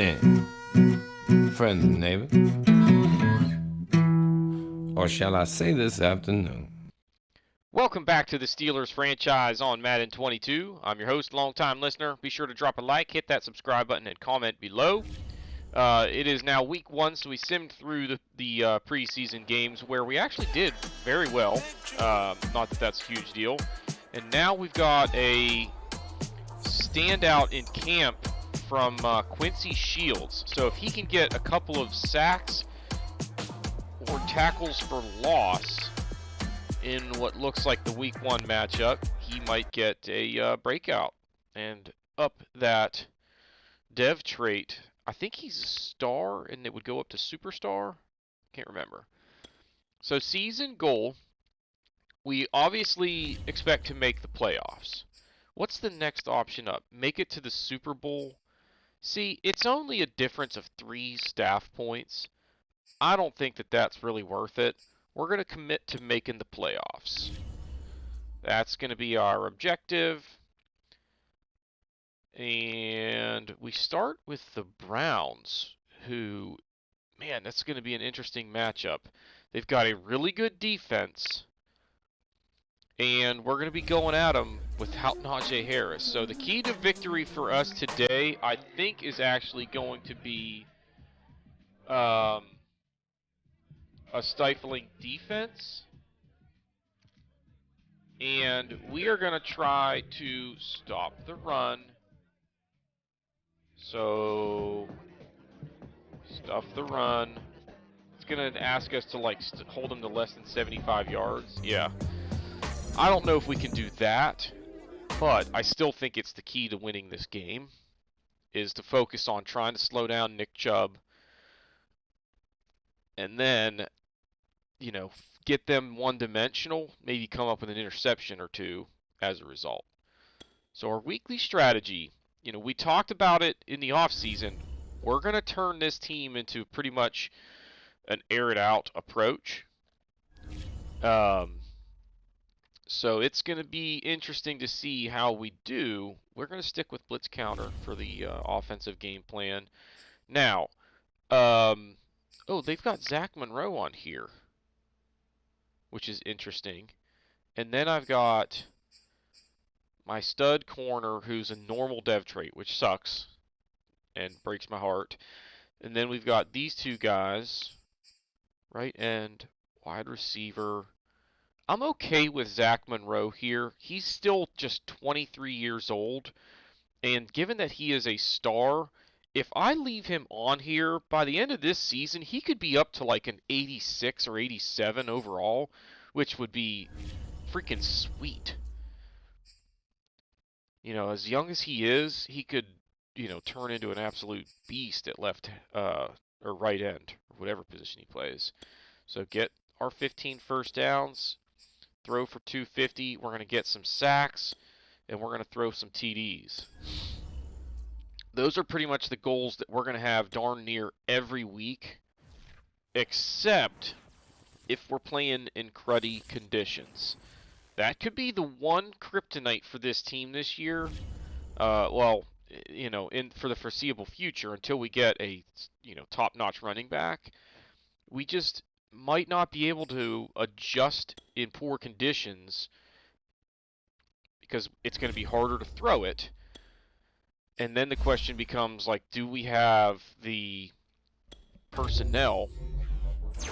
and friends and neighbors, or shall I say this afternoon. Welcome back to the Steelers franchise on Madden 22. I'm your host, longtime listener. Be sure to drop a like, hit that subscribe button, and comment below. It is now week 1, so we simmed through the preseason games where we actually did very well. Not that that's a huge deal. And now we've got a standout in camp from Quincy Shields. So if he can get a couple of sacks or tackles for loss in what looks like the week 1 matchup, he might get a breakout and up that dev trait. I think he's a star and it would go up to superstar. Can't remember. So season goal, we obviously expect to make the playoffs. What's the next option up? Make it to the Super Bowl. See, it's only a difference of 3 staff points. I don't think that that's really worth it. We're going to commit to making the playoffs. That's going to be our objective. And we start with the Browns, who, man, that's going to be an interesting matchup. They've got a really good defense, and we're going to be going at them without Najee Harris. So the key to victory for us today, I think, is actually going to be a stifling defense. And we are going to try to stop the run. So, stuff the run. It's going to ask us to hold them to less than 75 yards. Yeah. I don't know if we can do that, but I still think it's the key to winning this game, is to focus on trying to slow down Nick Chubb and then, you know, get them one-dimensional, maybe come up with an interception or two as a result. So our weekly strategy, you know, we talked about it in the offseason. We're going to turn this team into pretty much an air-it-out approach. So it's going to be interesting to see how we do. We're going to stick with blitz counter for the offensive game plan. Now, oh, they've got Zach Monroe on here, which is interesting. And then I've got my stud corner, who's a normal dev trait, which sucks and breaks my heart. And then we've got these two guys, right end, wide receiver. I'm okay with Zach Monroe here. He's still just 23 years old. And given that he is a star, if I leave him on here, by the end of this season, he could be up to like an 86 or 87 overall, which would be freaking sweet. You know, as young as he is, he could, you know, turn into an absolute beast at left or right end, or whatever position he plays. So get our 15 first downs, throw for 250. We're going to get some sacks, and we're going to throw some TDs. Those are pretty much the goals that we're going to have darn near every week, except if we're playing in cruddy conditions. That could be the one kryptonite for this team this year. Well, you know, for the foreseeable future, until we get a, you know, top-notch running back. We just might not be able to adjust in poor conditions because it's going to be harder to throw it. And then the question becomes, like, do we have the personnel to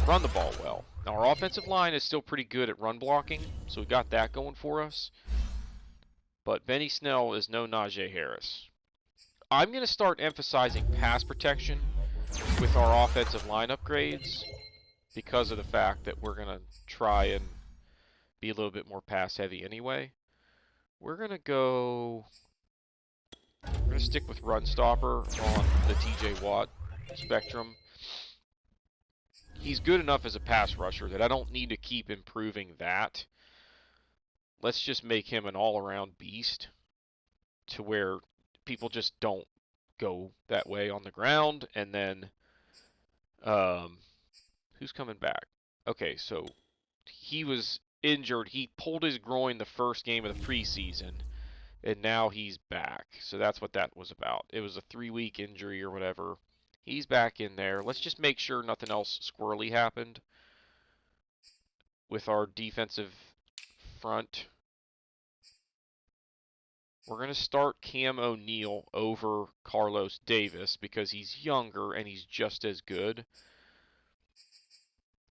run the ball well? Now, our offensive line is still pretty good at run blocking, so we got that going for us. But Benny Snell is no Najee Harris. I'm going to start emphasizing pass protection with our offensive line upgrades because of the fact that we're going to try and be a little bit more pass heavy anyway. We're going to stick with run stopper on the TJ Watt spectrum. He's good enough as a pass rusher that I don't need to keep improving that. Let's just make him an all-around beast to where people just don't go that way on the ground. And then, who's coming back? Okay, so he was injured. He pulled his groin the first game of the preseason. and now he's back. So that's what that was about. It was a 3-week injury or whatever. He's back in there. Let's just make sure nothing else squirrely happened with our defensive front. We're going to start Cam O'Neal over Carlos Davis because he's younger and he's just as good.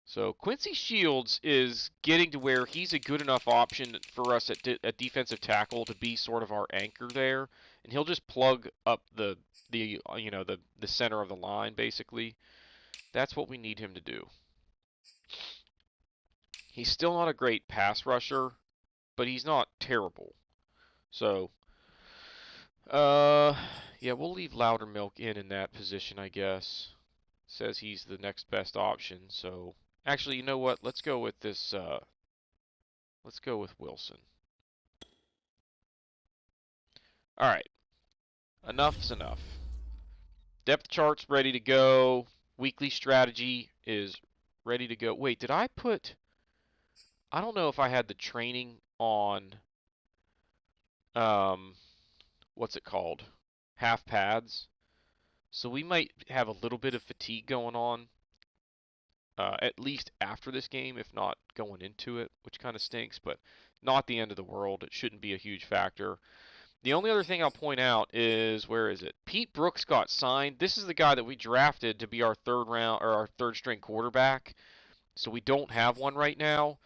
So Quincy Shields is getting to where he's a good enough option for us at defensive tackle to be sort of our anchor there, and he'll just plug up the center of the line basically. That's what we need him to do. He's still not a great pass rusher, but he's not terrible. So yeah, we'll leave Loudermilk in that position, I guess. Says he's the next best option, so actually, you know what? Let's go with this. Let's go with Wilson. All right. Enough's enough. Depth chart's ready to go. Weekly strategy is ready to go. Wait, did I put... I don't know if I had the training on... what's it called? Half pads. So we might have a little bit of fatigue going on. At least after this game, if not going into it, which kind of stinks, but not the end of the world. It shouldn't be a huge factor. The only other thing I'll point out is, where is it? Pete Brooks got signed. This is the guy that we drafted to be our third string quarterback. So we don't have one right now.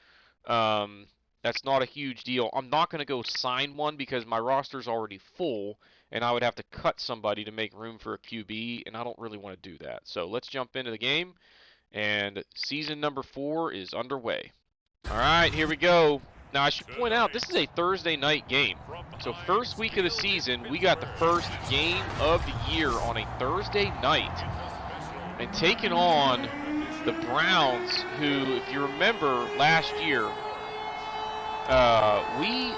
That's not a huge deal. I'm not going to go sign one because my roster's already full, and I would have to cut somebody to make room for a QB, and I don't really want to do that. So let's jump into the game. And season number 4 is underway. All right, here we go. Now, I should point out, this is a Thursday night game. So first week of the season, we got the first game of the year on a Thursday night. And taking on the Browns, who, if you remember, last year, we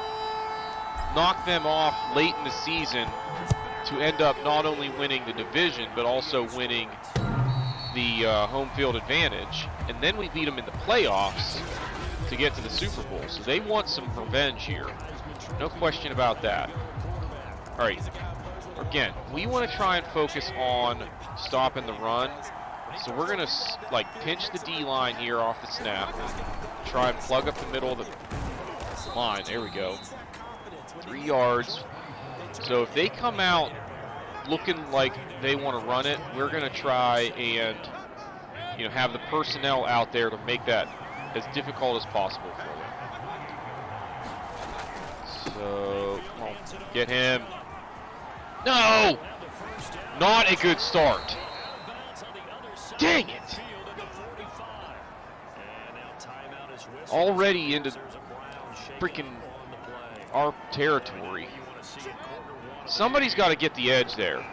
knocked them off late in the season to end up not only winning the division, but also winning the home field advantage, and then we beat them in the playoffs to get to the Super Bowl. So they want some revenge here. No question about that. All right. Again, we want to try and focus on stopping the run. So we're going to pinch the D-line here off the snap. Try and plug up the middle of the line. There we go. 3 yards. So if they come out looking like they want to run it, we're going to try and have the personnel out there to make that as difficult as possible for them. So, come on, get him. No! Not a good start. Dang it! Already into freaking our territory. Somebody's got to get the edge there.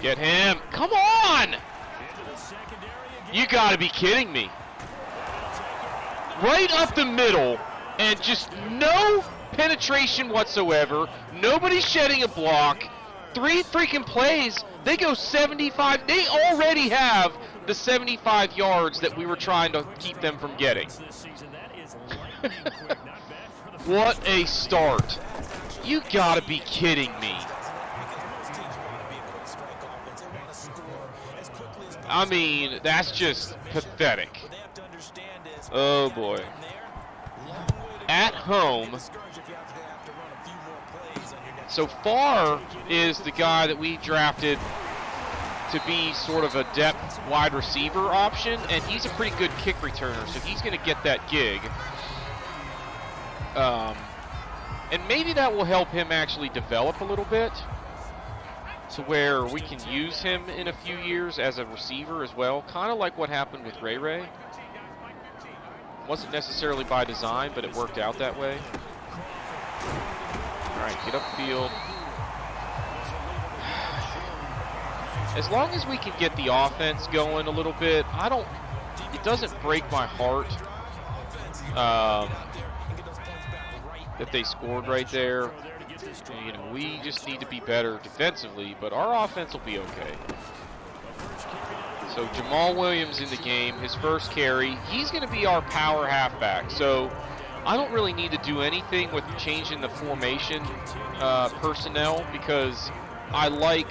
Get him. Come on! You got to be kidding me. Right up the middle, and just no penetration whatsoever. Nobody shedding a block. 3 freaking plays. They go 75. They already have the 75 yards that we were trying to keep them from getting. What a start. You gotta be kidding me. I mean, that's just pathetic. Oh boy. At home. So Farr is the guy that we drafted to be sort of a depth wide receiver option, and he's a pretty good kick returner, so he's going to get that gig. And maybe that will help him actually develop a little bit to where we can use him in a few years as a receiver as well, kind of like what happened with Ray Ray. Wasn't necessarily by design, but it worked out that way. All right, get upfield. As long as we can get the offense going a little bit, it doesn't break my heart that they scored right there. And, we just need to be better defensively, but our offense will be okay. So Jamal Williams in the game, his first carry. He's going to be our power halfback. So I don't really need to do anything with changing the formation personnel because I like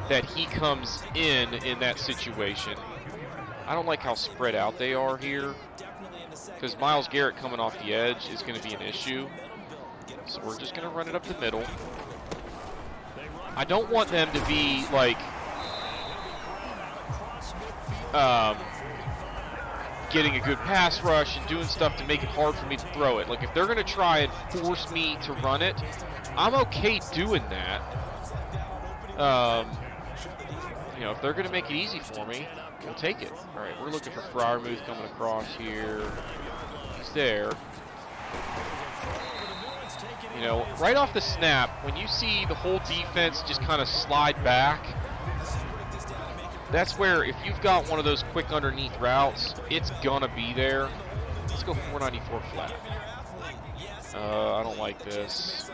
that he comes in that situation. I don't like how spread out they are here because Myles Garrett coming off the edge is going to be an issue. So we're just going to run it up the middle. I don't want them to be like getting a good pass rush and doing stuff to make it hard for me to throw it. Like if they're going to try and force me to run it, I'm okay doing that. You know, if they're going to make it easy for me, we'll take it. All right, we're looking for Freiermuth coming across here. He's there. You know, right off the snap, when you see the whole defense just kind of slide back, that's where if you've got one of those quick underneath routes, it's gonna be there. Let's go 494 flat. I don't like this.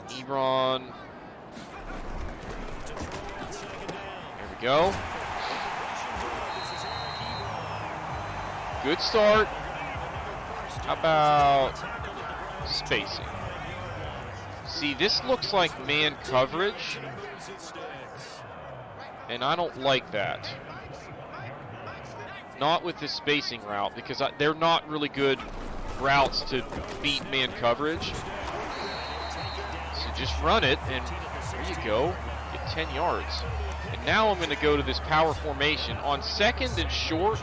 Ebron. There we go. Good start. How about spacing? See, this looks like man coverage, and I don't like that. Not with this spacing route, because they're not really good routes to beat man coverage. So just run it, and there you go. Get 10 yards. And now I'm going to go to this power formation. On second and short,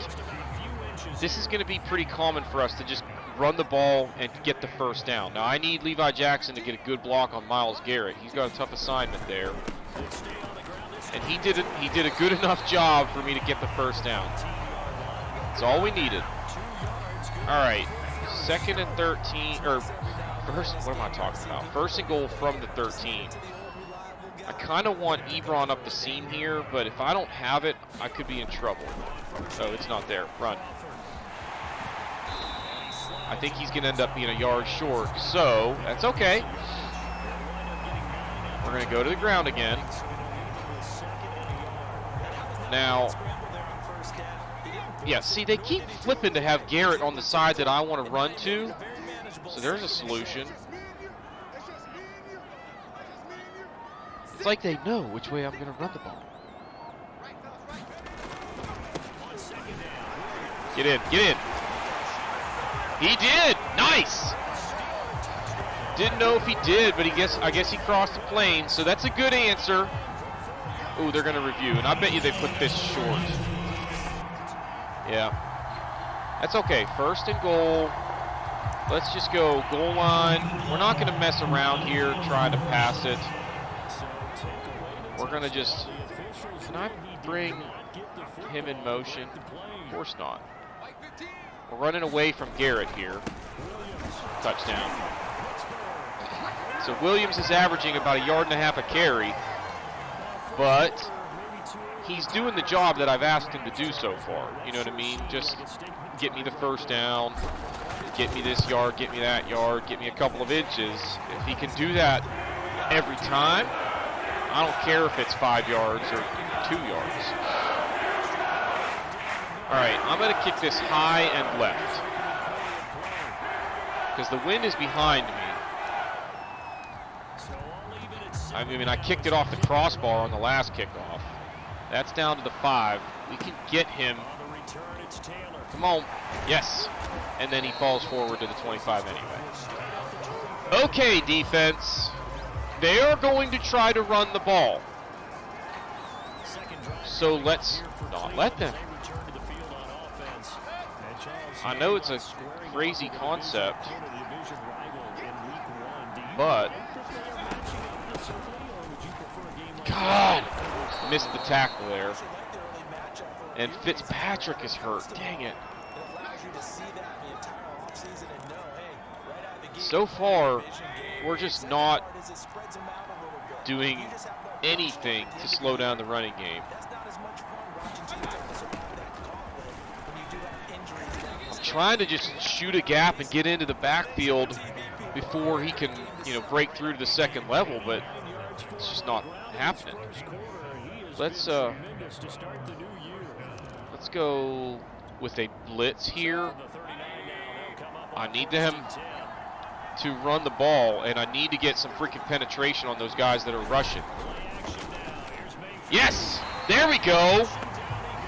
this is going to be pretty common for us to just run the ball and get the first down. Now I need Levi Jackson to get a good block on Myles Garrett. He's got a tough assignment there. And he did a good enough job for me to get the first down. That's all we needed. All right, second and 13, or first, what am I talking about? First and goal from the 13. I kind of want Ebron up the seam here, but if I don't have it, I could be in trouble. So it's not there. Run. I think he's going to end up being a yard short, so that's okay. We're going to go to the ground again. Now, yeah, see, they keep flipping to have Garrett on the side that I want to run to, so there's a solution. It's like they know which way I'm going to run the ball. Get in, get in. He did! Nice! Didn't know if he did, but I guess he crossed the plane, so that's a good answer. Ooh, they're going to review, and I bet you they put this short. Yeah. That's okay. First and goal. Let's just go goal line. We're not going to mess around here trying to pass it. We're going to just... Can I bring him in motion? Of course not. We're running away from Garrett here. Touchdown. So Williams is averaging about 1.5 yards a carry, but he's doing the job that I've asked him to do so far. You know what I mean? Just get me the first down, get me this yard, get me that yard, get me a couple of inches. If he can do that every time, I don't care if it's 5 yards or 2 yards. All right, I'm going to kick this high and left because the wind is behind me. I mean, I kicked it off the crossbar on the last kickoff. That's down to the 5. We can get him. Come on. Yes. And then he falls forward to the 25 anyway. Okay, defense. They are going to try to run the ball. So let's not let them. I know it's a crazy concept, but God, missed the tackle there. And Fitzpatrick is hurt. Dang it. So far, we're just not doing anything to slow down the running game. I'm trying to just shoot a gap and get into the backfield before he can, break through to the second level, but it's just not happening. Let's go with a blitz here. I need them to run the ball, and I need to get some freaking penetration on those guys that are rushing. Yes! There we go!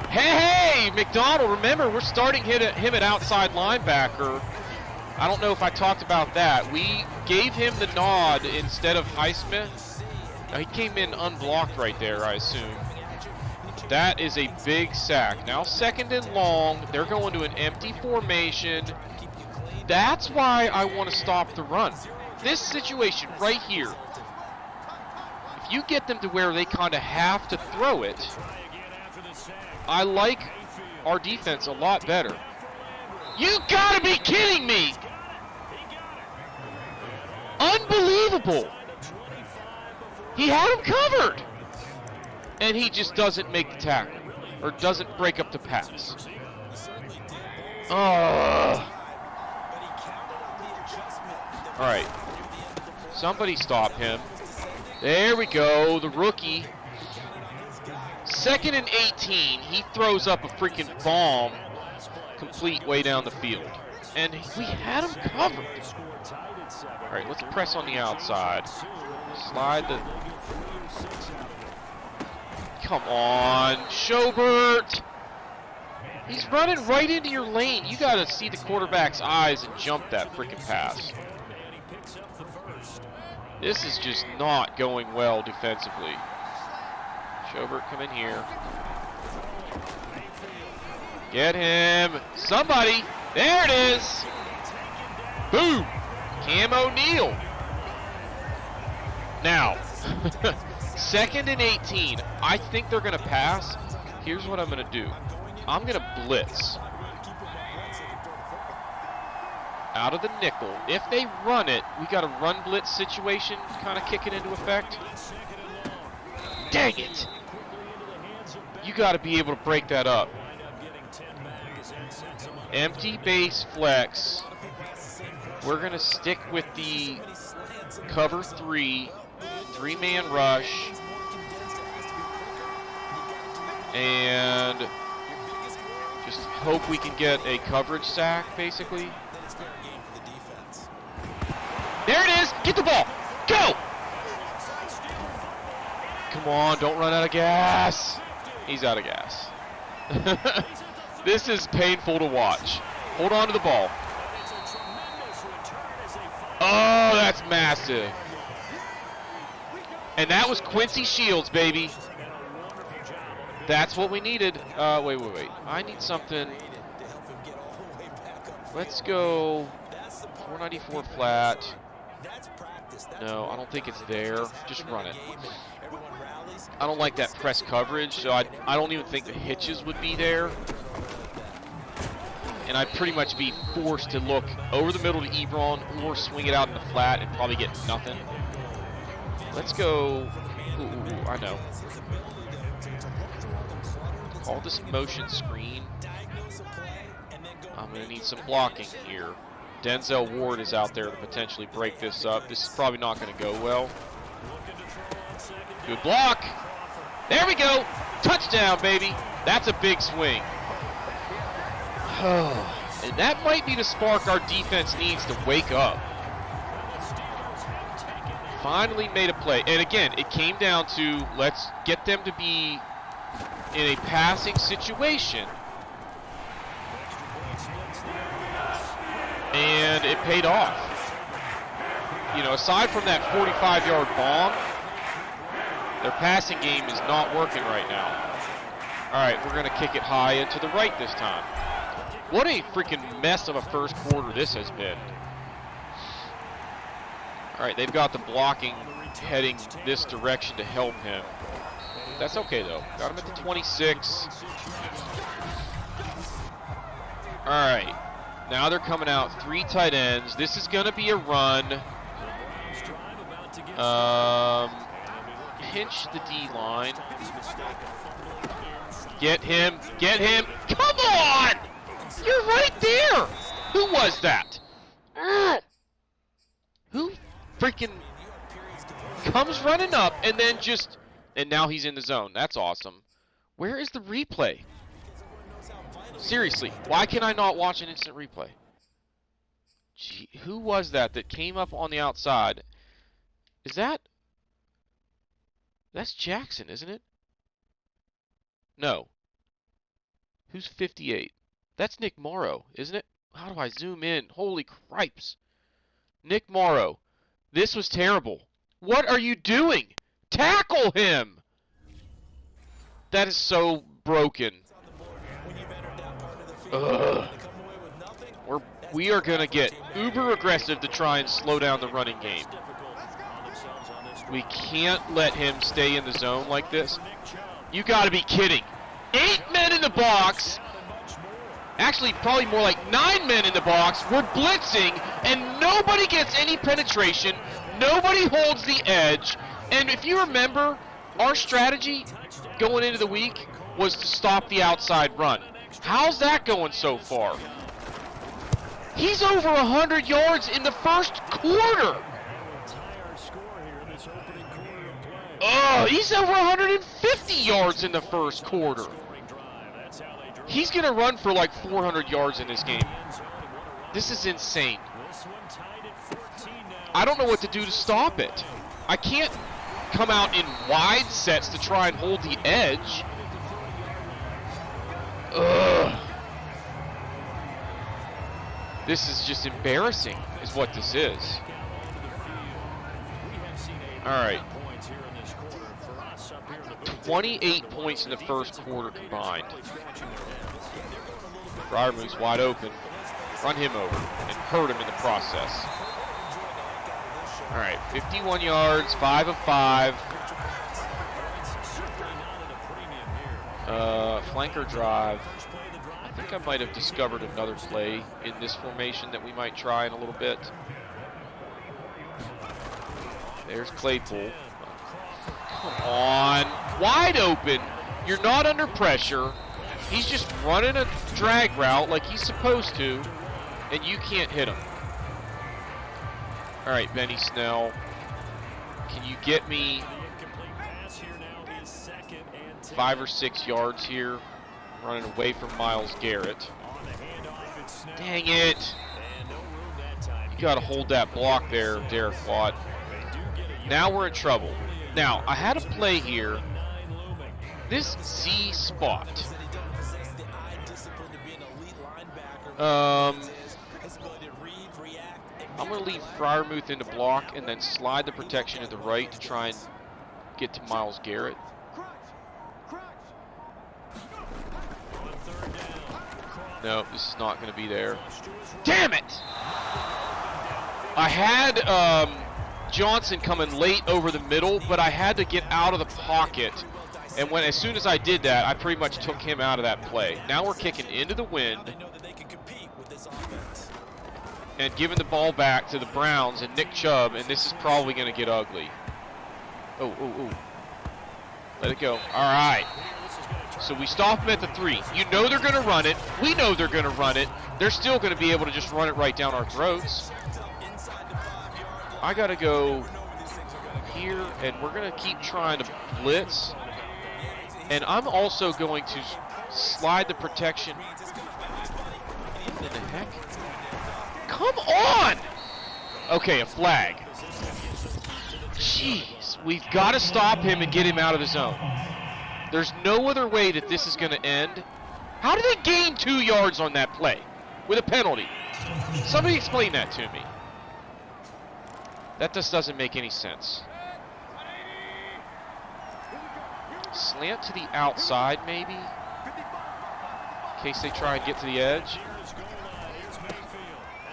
Hey, McDonald, remember, we're starting him at outside linebacker. I don't know if I talked about that. We gave him the nod instead of Highsmith. Now, he came in unblocked right there, I assume. That is a big sack. Now 2nd and long. They're going to an empty formation. That's why I want to stop the run. This situation right here, if you get them to where they kind of have to throw it, I like our defense a lot better. You gotta be kidding me! Unbelievable! He had him covered! And he just doesn't make the tackle, or doesn't break up the pass. Alright. Somebody stop him. There we go, the rookie. 2nd and 18, he throws up a freaking bomb complete way down the field. And we had him covered. Alright, let's press on the outside. Slide the... Come on, Schobert! He's running right into your lane. You gotta see the quarterback's eyes and jump that freaking pass. This is just not going well defensively. Schobert, come in here. Get him. Somebody. There it is. Boom. Cam O'Neal. Now, 2nd and 18. I think they're going to pass. Here's what I'm going to do. I'm going to blitz. Out of the nickel. If they run it, we got a run blitz situation kind of kicking into effect. Dang it. You got to be able to break that up. Empty base flex. We're going to stick with the cover 3, 3-man rush. And just hope we can get a coverage sack, basically. There it is! Get the ball! Go! Come on, don't run out of gas. He's out of gas. This is painful to watch. Hold on to the ball. Oh, that's massive. And that was Quincy Shields, baby. That's what we needed. Wait. I need something. Let's go 494 flat. No, I don't think it's there. Just run it. I don't like that press coverage, so I don't even think the hitches would be there. And I'd pretty much be forced to look over the middle to Ebron or swing it out in the flat and probably get nothing. Let's go. Ooh, I know. Call this motion screen. I'm going to need some blocking here. Denzel Ward is out there to potentially break this up. This is probably not going to go well. Good block. There we go. Touchdown, baby. That's a big swing. And that might be the spark our defense needs to wake up. Finally made a play. And again, it came down to let's get them to be in a passing situation. And it paid off. You know, aside from that 45-yard bomb, their passing game is not working right now. All right, we're going to kick it high and to the right this time. What a freaking mess of a first quarter this has been. All right, they've got the blocking heading this direction to help him. That's okay, though. Got him at the 26. All right. Now they're coming out 3 tight ends. This is going to be a run. Pinch the D-line. Get him. Get him. Come on! You're right there! Who was that? Who freaking comes running up and then just... And now he's in the zone. That's awesome. Where is the replay? Seriously, why can I not watch an instant replay? Gee, who was that came up on the outside? Is that's Jackson, isn't it? No. Who's 58? That's Nick Morrow, isn't it? How do I zoom in? Holy cripes. Nick Morrow. This was terrible. What are you doing? Tackle him! That is so broken. Ugh. We are going to get uber aggressive to try and slow down the running game. We can't let him stay in the zone like this. You got to be kidding. 8 men in the box. Actually, probably more like 9 men in the box. We're blitzing, and nobody gets any penetration. Nobody holds the edge. And if you remember, our strategy going into the week was to stop the outside run. How's that going so far? He's over 100 yards in the first quarter. Oh, he's over 150 yards in the first quarter. He's going to run for like 400 yards in this game. This is insane. I don't know what to do to stop it. I can't come out in wide sets to try and hold the edge. Ugh. This is just embarrassing, is what this is. All right. 28 points in the first quarter combined. Freiermuth's wide open. Run him over and hurt him in the process. All right, 51 yards, 5 of 5. Flanker drive. I think I might have discovered another play in this formation that we might try in a little bit. There's Claypool. Come on. Wide open. You're not under pressure. He's just running a drag route like he's supposed to, and you can't hit him. All right, Benny Snell. Can you get me 5 or 6 yards here? Running away from Myles Garrett. Dang it. You got to hold that block there, Derek Watt. Now we're in trouble. Now, I had a play here. This Z spot. I'm going to leave Freiermuth in the block and then slide the protection to the right to try and get to Myles Garrett. No, this is not going to be there. Damn it! I had Johnson coming late over the middle, but I had to get out of the pocket. And as soon as I did that, I pretty much took him out of that play. Now we're kicking into the wind and giving the ball back to the Browns and Nick Chubb, and this is probably going to get ugly. Oh. Let it go. All right. So we stop them at the 3. You know they're going to run it. We know they're going to run it. They're still going to be able to just run it right down our throats. I got to go here, and we're going to keep trying to blitz. And I'm also going to slide the protection. What in the heck? Come on! Okay, a flag. Jeez, we've got to stop him and get him out of the zone. There's no other way that this is going to end. How did they gain 2 yards on that play with a penalty? Somebody explain that to me. That just doesn't make any sense. Slant to the outside, maybe? In case they try and get to the edge.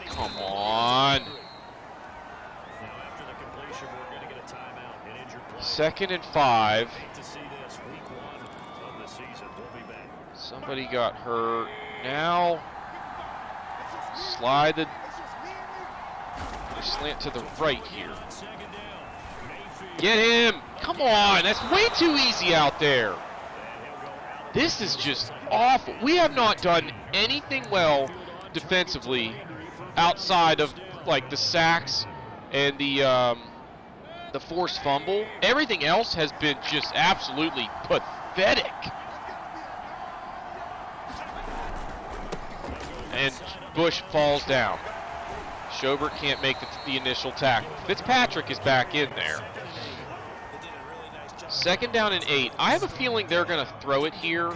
Come on. 2nd and 5. Somebody got hurt. Now, slide the slant to the right here. Get him! Come on, that's way too easy out there. This is just awful. We have not done anything well defensively outside of like the sacks and the forced fumble. Everything else has been just absolutely pathetic. And Bush falls down. Schobert can't make the initial tackle. Fitzpatrick is back in there. 2nd down and 8. I have a feeling they're going to throw it here.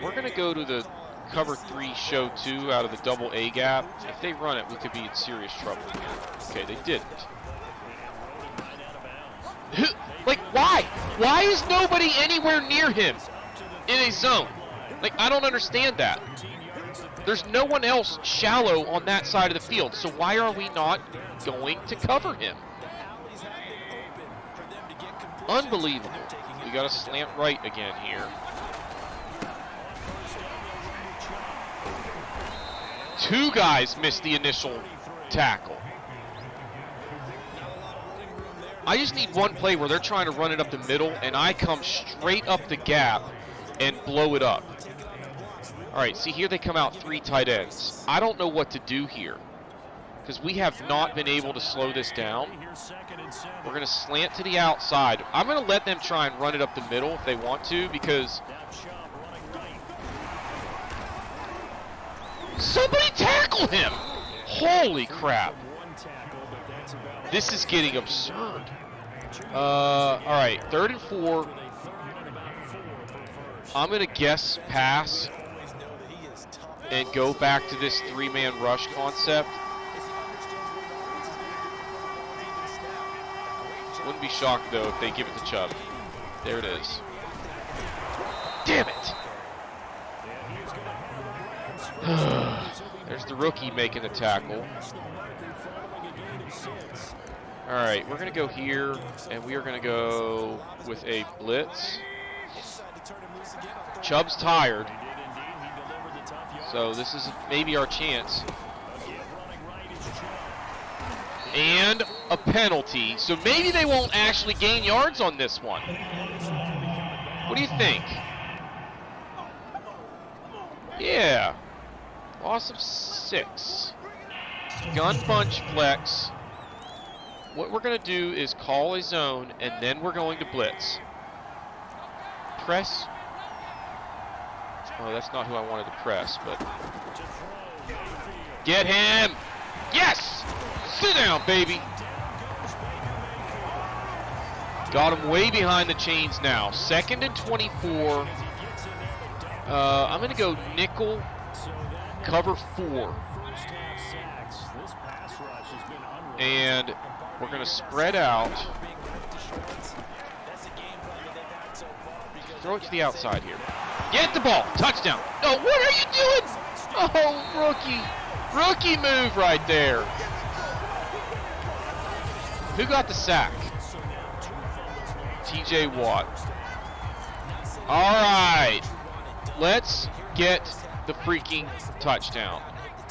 We're going to go to the cover 3 show 2 out of the double A gap. If they run it, we could be in serious trouble here. Okay, they didn't. Like, why? Why is nobody anywhere near him in a zone? Like, I don't understand that. There's no one else shallow on that side of the field, so why are we not going to cover him? Unbelievable. We got a slant right again here. 2 guys missed the initial tackle. I just need one play where they're trying to run it up the middle, and I come straight up the gap and blow it up. All right, see here they come out 3 tight ends. I don't know what to do here because we have not been able to slow this down. We're going to slant to the outside. I'm going to let them try and run it up the middle if they want to, because somebody tackle him! Holy crap. This is getting absurd. All right, 3rd and 4. I'm going to guess pass and go back to this 3-man rush concept. Wouldn't be shocked, though, if they give it to Chubb. There it is. Damn it! There's the rookie making the tackle. All right, we're going to go here, and we are going to go with a blitz. Chubb's tired, so this is maybe our chance. And a penalty, so maybe they won't actually gain yards on this one. What do you think? Yeah. Loss of 6. Gun bunch flex. What we're going to do is call a zone, and then we're going to blitz. Press. Oh, that's not who I wanted to press, but. Get him! Yes! Sit down, baby! Got him way behind the chains now. 2nd and 24. I'm going to go nickel, cover 4. And we're going to spread out. Throw it to the outside here. Get the ball. Touchdown. Oh, what are you doing? Oh, rookie. Rookie move right there. Who got the sack? TJ Watt. All right. Let's get the freaking touchdown.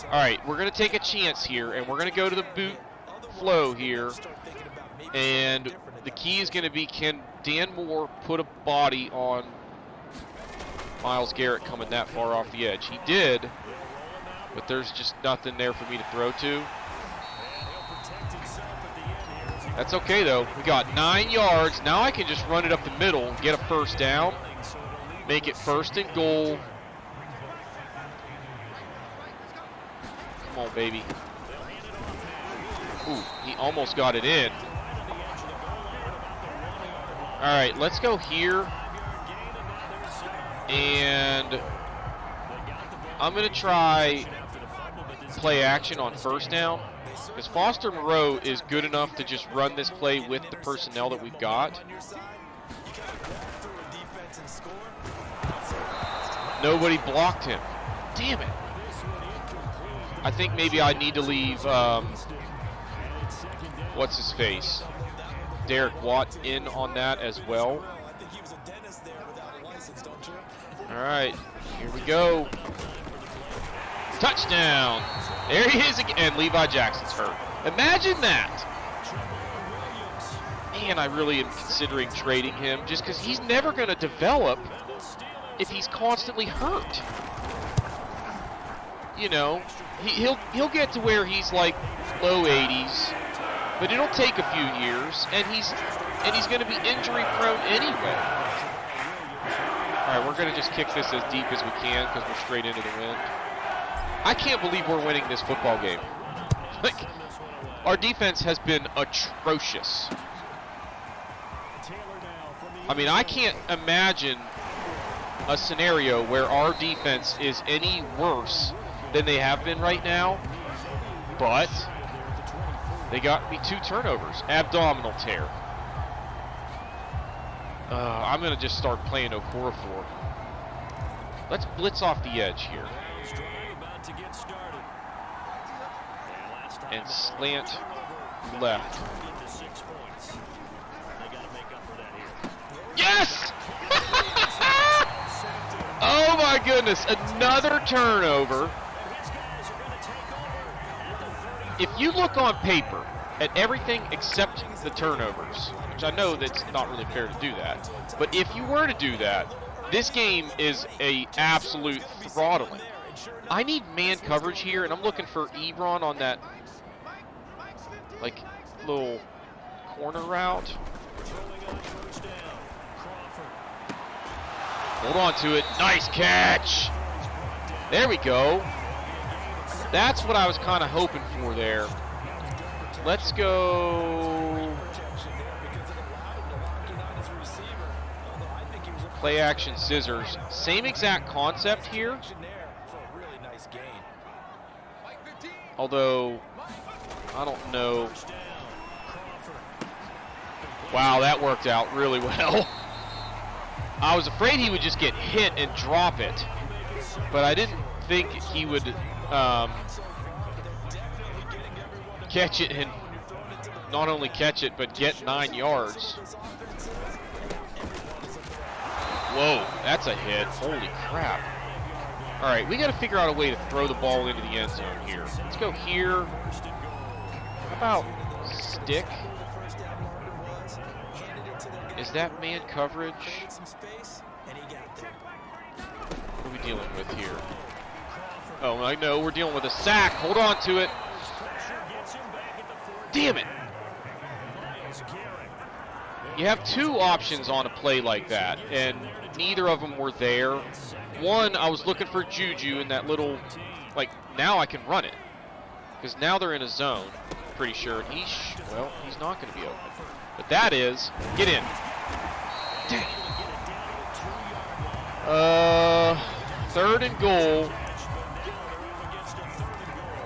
All right, we're going to take a chance here, and we're going to go to the boot flow here. And the key is going to be, can Dan Moore put a body on Myles Garrett coming that far off the edge? He did, but there's just nothing there for me to throw to. That's okay, though. We got 9 yards. Now I can just run it up the middle and get a first down. Make it 1st and goal. Come on, baby. Ooh, he almost got it in. All right, let's go here. And I'm going to try play action on 1st down. Because Foster Moreau is good enough to just run this play with the personnel that we've got. Nobody blocked him. Damn it. I think maybe I need to leave, what's his face? Derek Watt in on that as well. All right, here we go. Touchdown. There he is again. And Levi Jackson's hurt. Imagine that. Man, I really am considering trading him just because he's never going to develop if he's constantly hurt. You know, he'll get to where he's like low 80s, but it'll take a few years, and he's going to be injury prone anyway. All right, we're going to just kick this as deep as we can because we're straight into the wind. I can't believe we're winning this football game. Like, our defense has been atrocious. I mean, I can't imagine a scenario where our defense is any worse than they have been right now, but they got me 2 turnovers. Abdominal tear. I'm going to just start playing Okorafor. Let's blitz off the edge here. And slant left. Yes! Oh my goodness, another turnover. If you look on paper at everything except the turnovers, which I know that's not really fair to do that, but if you were to do that, this game is a absolute throttling. I need man coverage here, and I'm looking for Ebron on that, like, little corner route. Hold on to it. Nice catch. There we go. That's what I was kind of hoping for there. Let's go. Play action scissors. Same exact concept here. Although, I don't know. Wow, that worked out really well. I was afraid he would just get hit and drop it, but I didn't think he would catch it and not only catch it, but get 9 yards. Whoa, that's a hit. Holy crap. All right, we got to figure out a way to throw the ball into the end zone here. Let's go here. How about stick? Is that man coverage? What are we dealing with here? Oh, I know, we're dealing with a sack. Hold on to it. Damn it. You have 2 options on a play like that, and neither of them were there. One, I was looking for Juju in that little, like, now I can run it. Because now they're in a zone, pretty sure. And well, he's not going to be open. But that is, get in. Dang. 3rd and goal.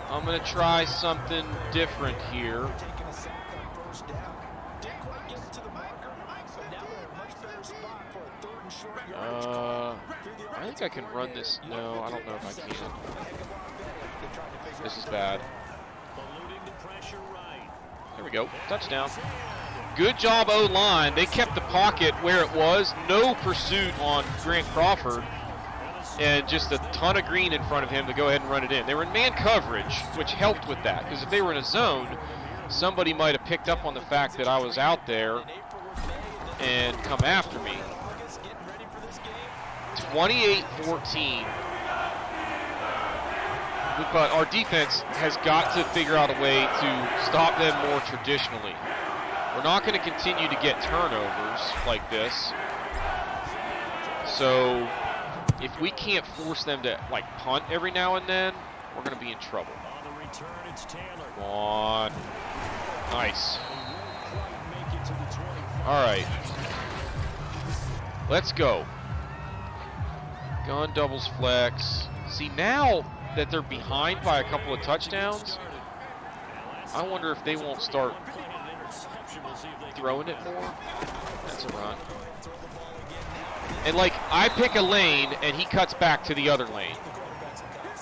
I'm going to try something different here. I think I can run this. No, I don't know if I can. This is bad. There we go. Touchdown. Good job, O-line. They kept the pocket where it was. No pursuit on Grant Crawford. And just a ton of green in front of him to go ahead and run it in. They were in man coverage, which helped with that. Because if they were in a zone, somebody might have picked up on the fact that I was out there and come after me. 28-14. But our defense has got to figure out a way to stop them more traditionally. We're not going to continue to get turnovers like this. So if we can't force them to, like, punt every now and then, we're going to be in trouble. Come on. Nice. All right. Let's go. Gun doubles flex. See, now that they're behind by a couple of touchdowns, I wonder if they won't start throwing it more. That's a run. And, like, I pick a lane, and he cuts back to the other lane.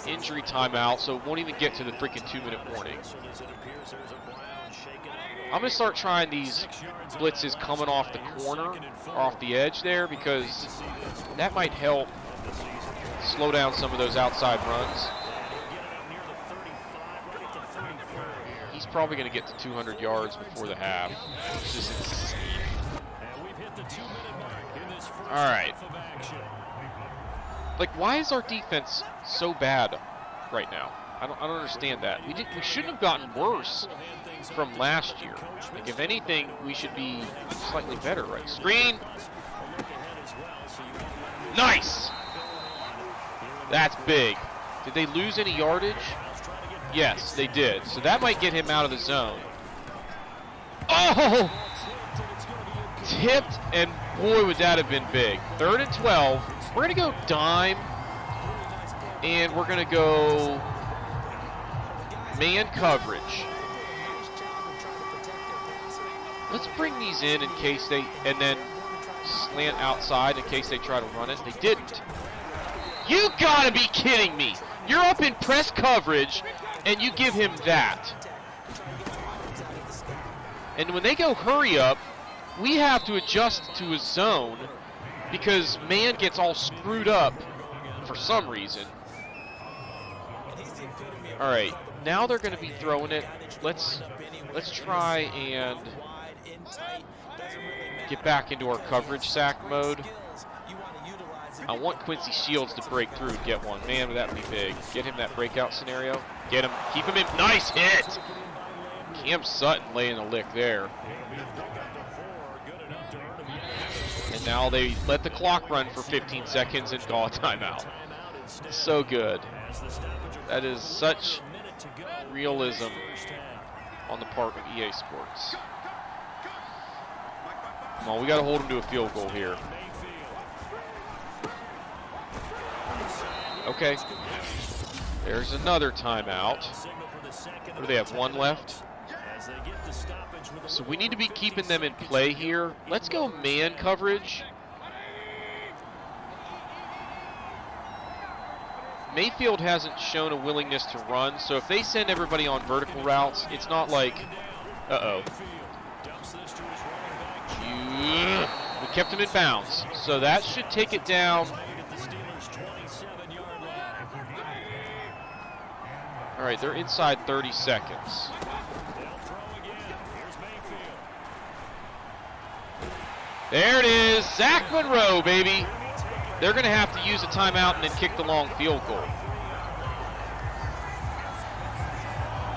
Injury timeout, so it won't even get to the freaking 2-minute warning. I'm going to start trying these blitzes coming off the corner, or off the edge there, because that might help slow down some of those outside runs. He's probably going to get to 200 yards before the half. It's just insane. All right. Like, why is our defense so bad right now? I don't understand that. We shouldn't have gotten worse from last year. Like, if anything, we should be slightly better, right? Screen. Nice. That's big. Did they lose any yardage? Yes, they did. So that might get him out of the zone. Oh! Tipped, and boy, would that have been big. 3rd and 12. We're going to go dime, and we're going to go man coverage. Let's bring these in case they, and then slant outside in case they try to run it. They didn't. You gotta be kidding me. You're up in press coverage, and you give him that. And when they go hurry up, we have to adjust to his zone because man gets all screwed up for some reason. All right, now they're going to be throwing it. Let's try and get back into our coverage sack mode. I want Quincy Shields to break through and get one. Man, would that be big. Get him that breakout scenario. Get him. Keep him in. Nice hit. Cam Sutton laying a lick there. And now they let the clock run for 15 seconds and call a timeout. So good. That is such realism on the part of EA Sports. Come on, we got to hold them to a field goal here. Okay. There's another timeout. What do they have, one left? So we need to be keeping them in play here. Let's go man coverage. Mayfield hasn't shown a willingness to run, so if they send everybody on vertical routes, it's not like, uh-oh. We kept him in bounds, so that should take it down. All right, they're inside 30 seconds. There it is, Zach Monroe, baby. They're going to have to use a timeout and then kick the long field goal.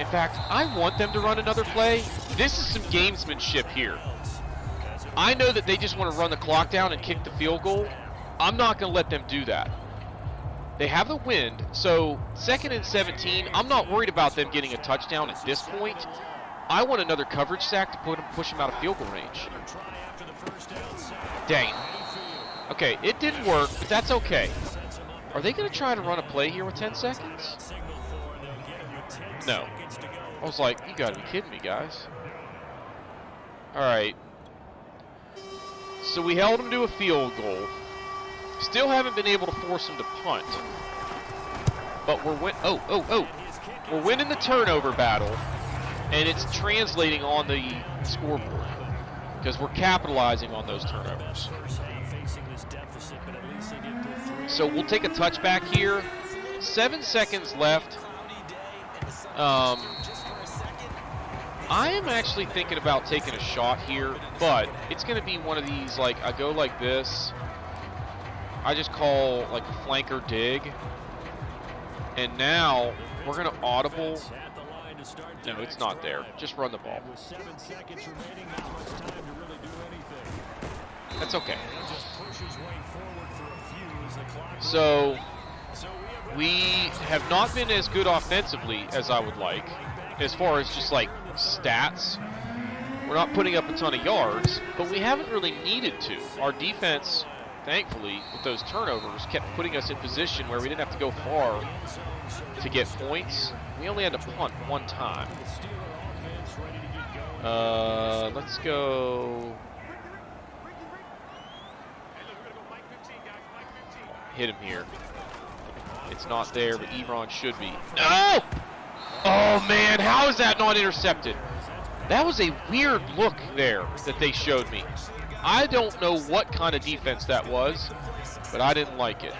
In fact, I want them to run another play. This is some gamesmanship here. I know that they just want to run the clock down and kick the field goal. I'm not going to let them do that. They have the wind, so 2nd and 17, I'm not worried about them getting a touchdown at this point. I want another coverage sack to push them out of field goal range. Dang. Okay, it didn't work, but that's okay. Are they going to try to run a play here with 10 seconds? No. I was like, you got to be kidding me, guys. All right. So we held them to a field goal. Still haven't been able to force them to punt. But we're we're winning the turnover battle, and it's translating on the scoreboard because we're capitalizing on those turnovers. So we'll take a touchback here. 7 seconds left. I am actually thinking about taking a shot here, but it's going to be one of these, like, I go like this. I just call, like, a flanker dig. And now we're going to audible. No, it's not there. Just run the ball. That's okay. So we have not been as good offensively as I would like, as far as just like stats. We're not putting up a ton of yards, but we haven't really needed to. Our defense, thankfully, with those turnovers, kept putting us in position where we didn't have to go far to get points. We only had to punt one time. Let's go. Hit him here. It's not there, but Ebron should be. No! Oh, man, how is that not intercepted? That was a weird look there that they showed me. I don't know what kind of defense that was, but I didn't like it.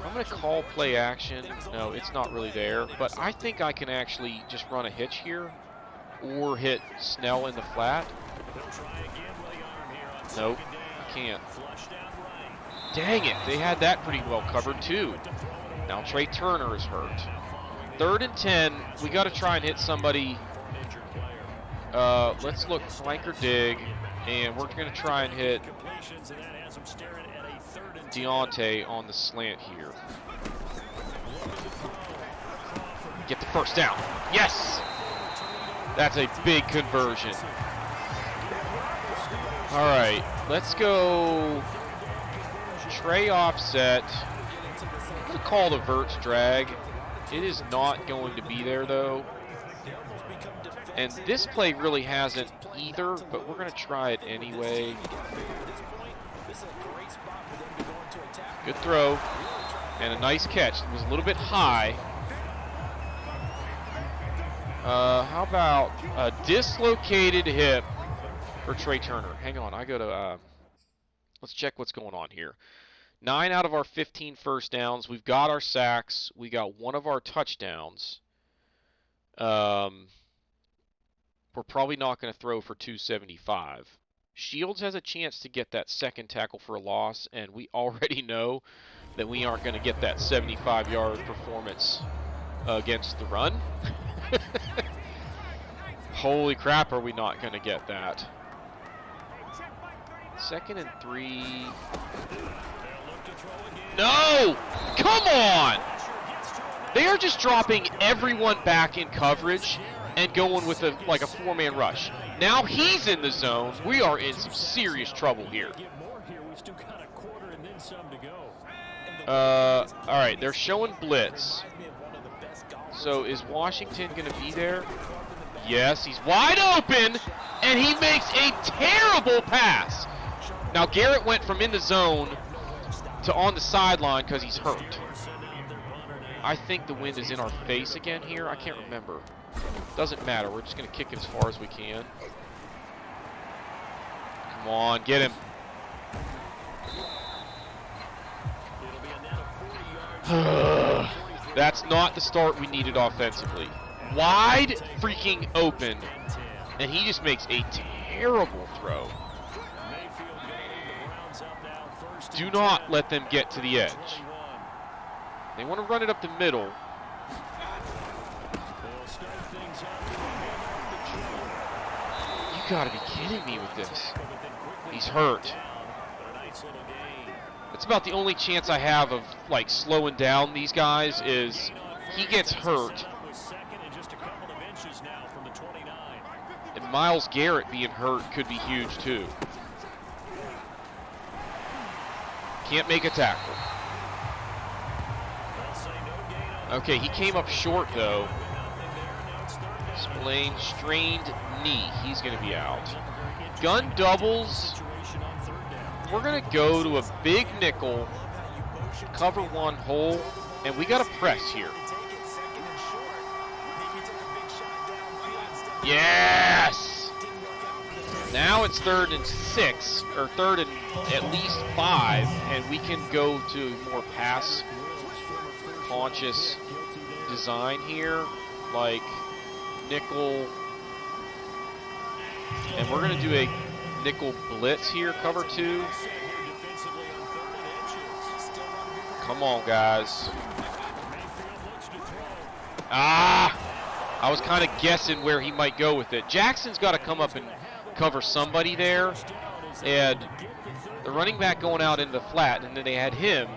I'm going to call play action. No, it's not really there, but I think I can actually just run a hitch here or hit Snell in the flat. Nope, I can't. Dang it, they had that pretty well covered too. Now Trey Turner is hurt. 3rd and 10, we got to try and hit somebody. Let's look flanker dig, and we're going to try and hit Deontay on the slant here. Get the first down. Yes! That's a big conversion. All right, let's go Trey offset. I'm going to call the verts drag. It is not going to be there, though. And this play really hasn't either, but we're going to try it anyway. Good throw. And a nice catch. It was a little bit high. How about a dislocated hip for Trey Turner? Hang on, I go to, let's check what's going on here. 9 out of our 15 first downs. We've got our sacks. We got one of our touchdowns. We're probably not going to throw for 275. Shields has a chance to get that second tackle for a loss, and we already know that we aren't going to get that 75-yard performance against the run. Holy crap, are we not going to get that? 2nd and 3. No! Come on! They are just dropping everyone back in coverage and going with a four-man rush. Now he's in the zone. We are in some serious trouble here. All right, they're showing blitz. So is Washington going to be there? Yes, he's wide open, and he makes a terrible pass. Now Garrett went from in the zone to on the sideline because he's hurt. I think the wind is in our face again here. I can't remember. Doesn't matter. We're just going to kick it as far as we can. Come on, get him. That's not the start we needed offensively. Wide freaking open, and he just makes a terrible throw. Do not let them get to the edge. They want to run it up the middle. You gotta be kidding me with this. He's hurt. That's about the only chance I have of slowing down these guys is he gets hurt. And Myles Garrett being hurt could be huge too. Can't make a tackle. Okay, he came up short though. Strained knee. He's going to be out. Gun doubles. We're going to go to a big nickel, cover one hole, and we got to press here. Yes! Now it's 3rd and 6, or 3rd and at least 5, and we can go to more pass-conscious design here, like nickel, and we're going to do a nickel blitz here, cover 2. Come on, guys. I was kind of guessing where he might go with it. Jackson's got to come up and cover somebody there, and the running back going out into the flat, and then they had him.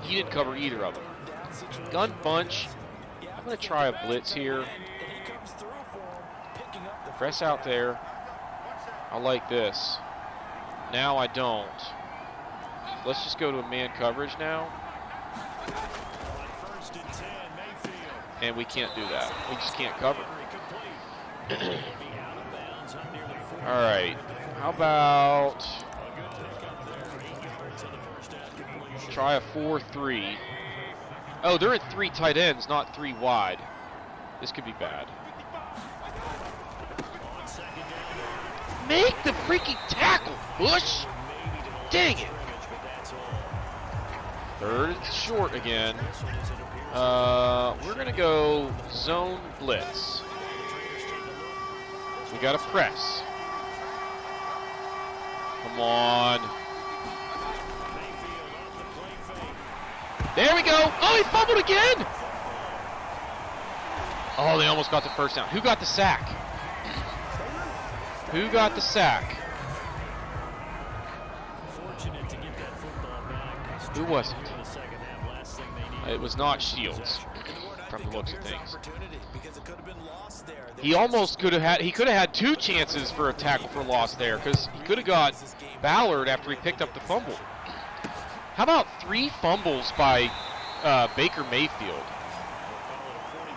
He didn't cover either of them. Gun bunch. I'm going to try a blitz here. Press out there. I like this. Now I don't. Let's just go to a man coverage now. And we can't do that. We just can't cover. All right. How about try a 4-3? Oh, they're at 3 tight ends, not 3 wide. This could be bad. Make the freaking tackle, Bush! Dang it! 3rd and short again. We're going to go zone blitz. We got to press. Come on. There we go. Oh, he fumbled again. Oh, they almost got the first down. Who got the sack? Who got the sack? Who was it? It was not Shields, from the looks of things. He almost could have had. He could have had 2 chances for a tackle for loss there, because he could have got Ballard after he picked up the fumble. How about 3 fumbles by Baker Mayfield?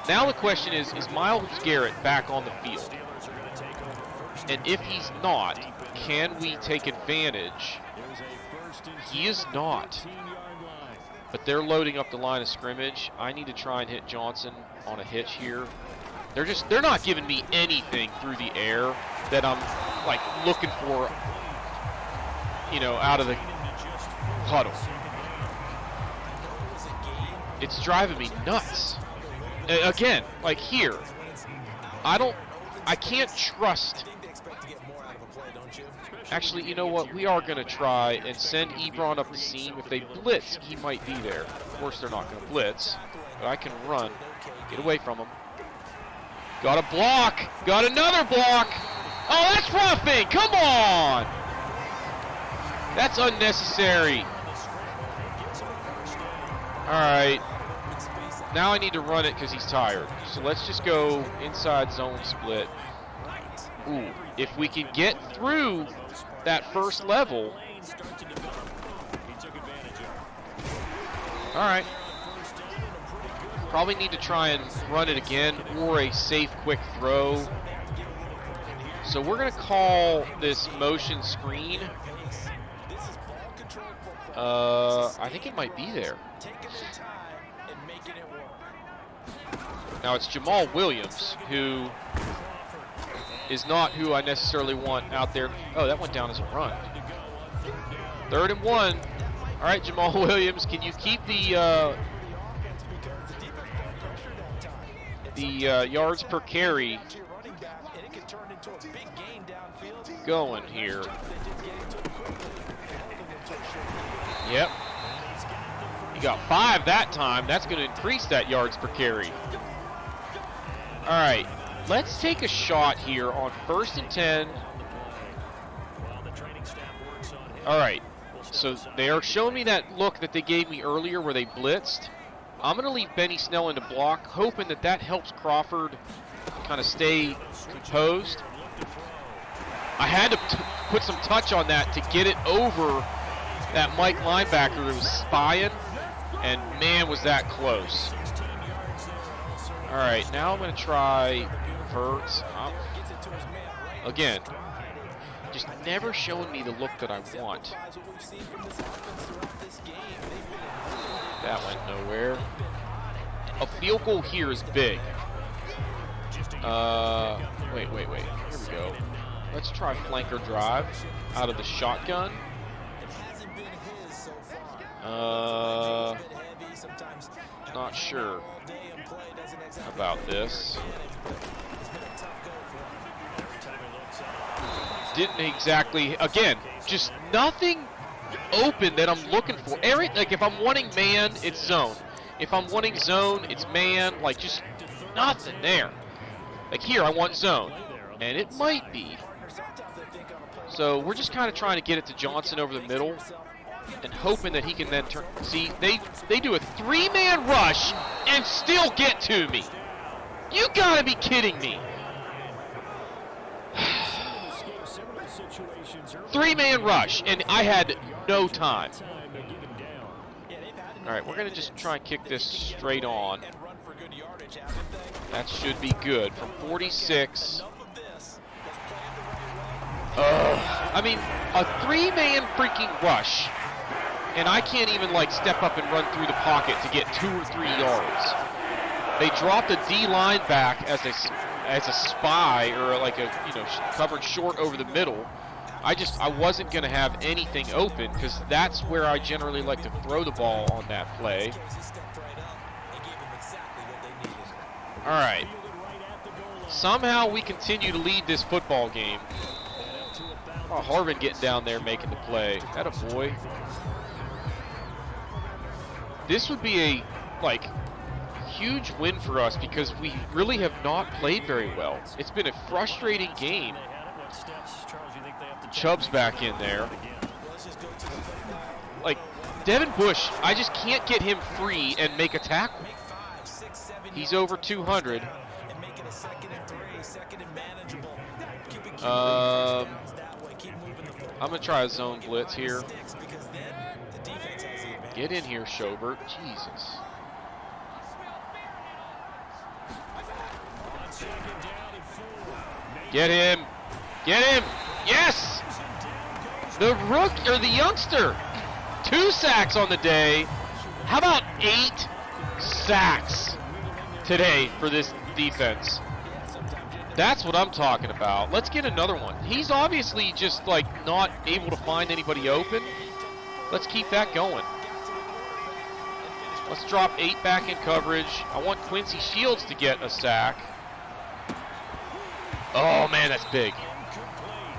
Now the question is Myles Garrett back on the field? And if he's not, can we take advantage? He is not. But they're loading up the line of scrimmage. I need to try and hit Johnson on a hitch here. They're not giving me anything through the air that I'm like looking for, you know, out of the huddle. It's driving me nuts. Again, like here, I can't trust. Actually, you know what? We are going to try and send Ebron up the seam. If they blitz, he might be there. Of course, they're not going to blitz, but I can run, get away from him. Got a block. Got another block. Oh, that's roughing. Come on. That's unnecessary. All right. Now I need to run it because he's tired. So let's just go inside zone split. Ooh, if we can get through that first level. All right. Probably need to try and run it again or a safe quick throw. So we're going to call this motion screen. I think it might be there. Now it's Jamal Williams, who is not who I necessarily want out there. Oh, that went down as a run. 3rd and 1. All right, Jamal Williams, can you keep the yards per carry going here? Yep. He got 5 that time. That's going to increase that yards per carry. All right, let's take a shot here on 1st and 10. All right, so they are showing me that look that they gave me earlier where they blitzed. I'm going to leave Benny Snell into block, hoping that that helps Crawford kind of stay composed. I had to put some touch on that to get it over that Mike linebacker who was spying, and man, was that close. All right, now I'm going to try Verts. Again, just never showing me the look that I want. That went nowhere. A field goal here is big. Wait. Here we go. Let's try flanker drive out of the shotgun. Not sure about this. Didn't exactly, again, just nothing open that I'm looking for. Like if I'm wanting man, it's zone. If I'm wanting zone, it's man. Like just nothing there. Like here, I want zone, and it might be. So we're just kind of trying to get it to Johnson over the middle and hoping that he can then turn. See, they do a 3-man rush and still get to me. You gotta be kidding me. 3-man rush, and I had no time. All right, we're gonna just try and kick this straight on. That should be good from 46. I mean, a 3-man freaking rush, and I can't even like step up and run through the pocket to get 2 or 3 yards. They dropped a D-line back as a spy or like a covered short over the middle. I wasn't going to have anything open because that's where I generally like to throw the ball on that play. All right. Somehow we continue to lead this football game. Oh, Harvin getting down there making the play. That a boy. This would be a huge win for us because we really have not played very well. It's been a frustrating game. Chubb's back in there. like, Devin Bush, I just can't get him free and make a tackle. He's over 200. I'm going to try a zone blitz here. Get in here, Schobert. Jesus. Get him. Get him. Yes! The youngster. 2 sacks on the day. How about 8 sacks today for this defense? That's what I'm talking about. Let's get another one. He's obviously just like not able to find anybody open. Let's keep that going. Let's drop 8 back in coverage. I want Quincy Shields to get a sack. Oh man, that's big.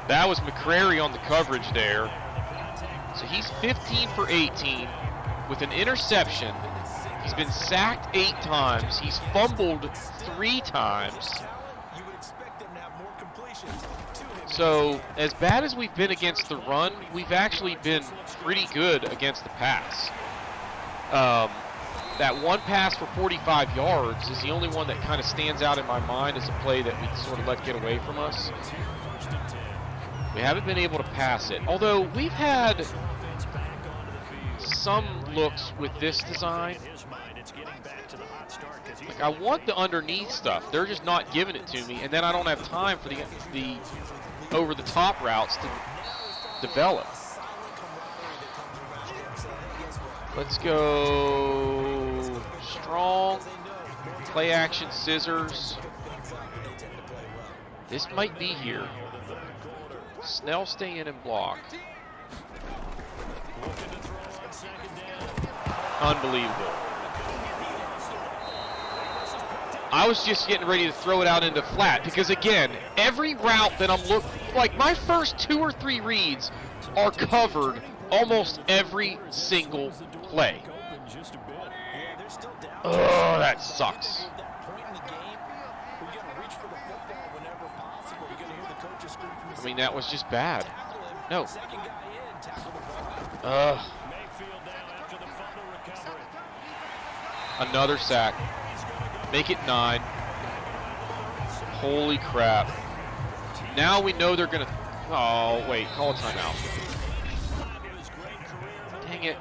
That was McCrary on the coverage there. So he's 15 for 18 with an interception. He's been sacked 8 times. He's fumbled 3 times. So as bad as we've been against the run, we've actually been pretty good against the pass. That one pass for 45 yards is the only one that kind of stands out in my mind as a play that we sort of let get away from us. We haven't been able to pass it. Although we've had some looks with this design. Like, I want the underneath stuff. They're just not giving it to me, and then I don't have time for the over-the-top routes to develop. Let's go strong, play action scissors. This might be here. Snell stay in and block. Unbelievable. I was just getting ready to throw it out into flat because, again, every route that I'm like my first 2 or 3 reads are covered almost every single play. Oh, that sucks. I mean, that was just bad. No. Another sack. Make it 9. Holy crap. Now we know they're going to... Oh, wait. Call a timeout. Dang it.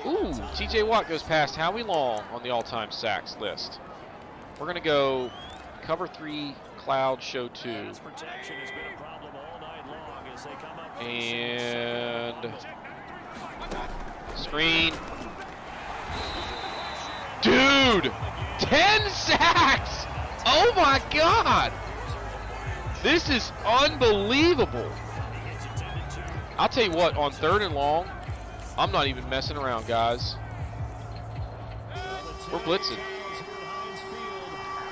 Ooh, TJ Watt goes past Howie Long on the all-time sacks list. We're going to go cover 3, cloud, show 2. And... screen. Dude! 10 sacks! Oh my God! This is unbelievable. I'll tell you what, on 3rd and long, I'm not even messing around, guys. We're blitzing.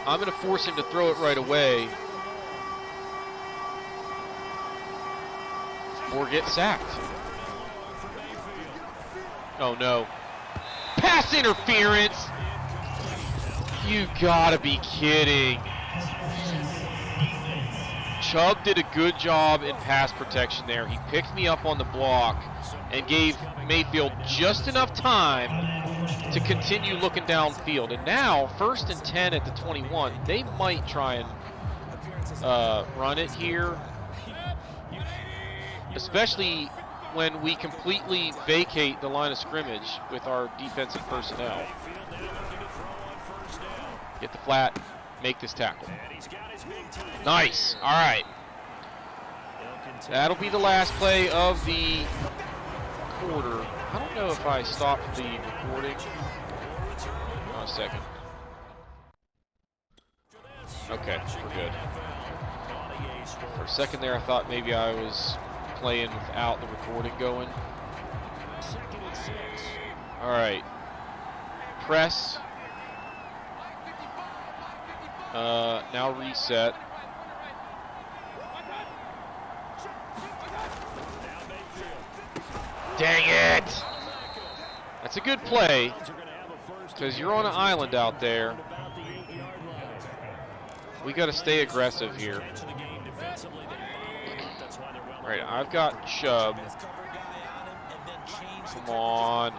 I'm going to force him to throw it right away or get sacked. Oh no. Pass interference! You gotta be kidding. Chubb did a good job in pass protection there. He picked me up on the block and gave Mayfield just enough time to continue looking downfield. And now, 1st and 10 at the 21, they might try and run it here. Especially when we completely vacate the line of scrimmage with our defensive personnel. Get the flat, make this tackle. Nice, all right. That'll be the last play of the quarter. I don't know if I stopped the recording. A second. Okay, we're good. For a second there, I thought maybe I was playing without the recording going. All right. Press. Now reset. Dang it! That's a good play because you're on an island out there. We got to stay aggressive here. All right, I've got Chubb. Come on.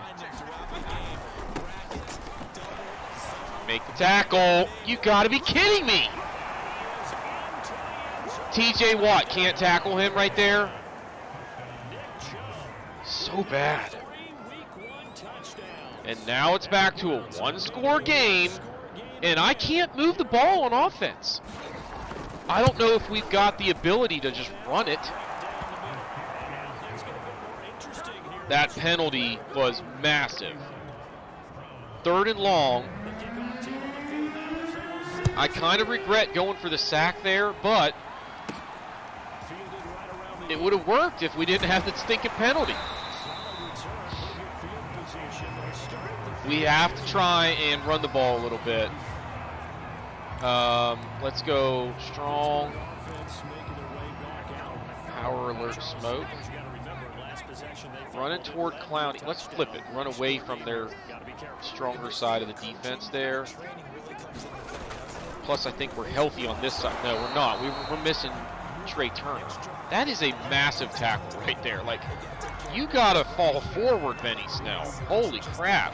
Make the tackle. You gotta be kidding me. TJ Watt can't tackle him right there. So bad. And now it's back to a one-score game, and I can't move the ball on offense. I don't know if we've got the ability to just run it. That penalty was massive. 3rd and long. I kind of regret going for the sack there, but it would have worked if we didn't have the stinking penalty. We have to try and run the ball a little bit. Let's go strong. Power alert smoke. Running toward Clowney. Let's flip it. Run away from their stronger side of the defense there. Plus, I think we're healthy on this side. No, we're not. We're missing Trey Turner. That is a massive tackle right there. Like, you gotta fall forward, Benny Snell. Holy crap.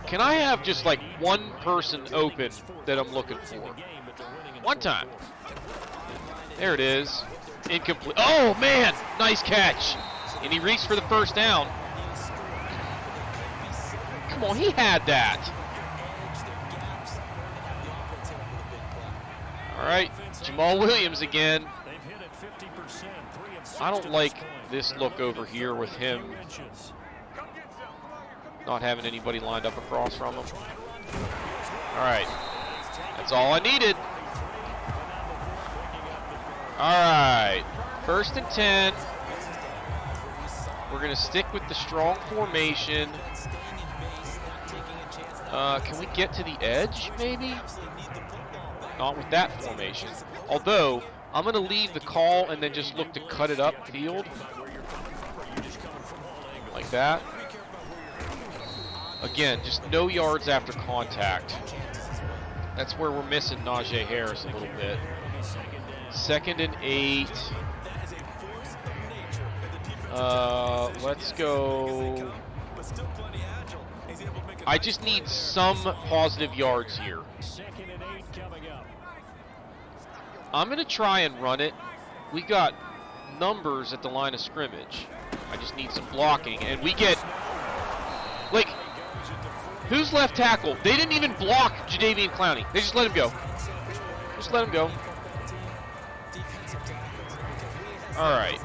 Can I have just like one person open that I'm looking for? One time. There it is. Incomplete. Oh, man. Nice catch. And he reached for the first down. Come on, he had that. All right, Jamal Williams again. I don't like this look over here with him not having anybody lined up across from him. All right, that's all I needed. All right, 1st and 10. We're going to stick with the strong formation. Can we get to the edge, maybe? Not with that formation. Although, I'm going to leave the call and then just look to cut it up field. Like that. Again, just no yards after contact. That's where we're missing Najee Harris a little bit. 2nd and 8. Let's go. I just need some positive yards here. I'm going to try and run it. We got numbers at the line of scrimmage. I just need some blocking. And we get, like, who's left tackle? They didn't even block Jadeveon Clowney. They just let him go. Just let him go. All right.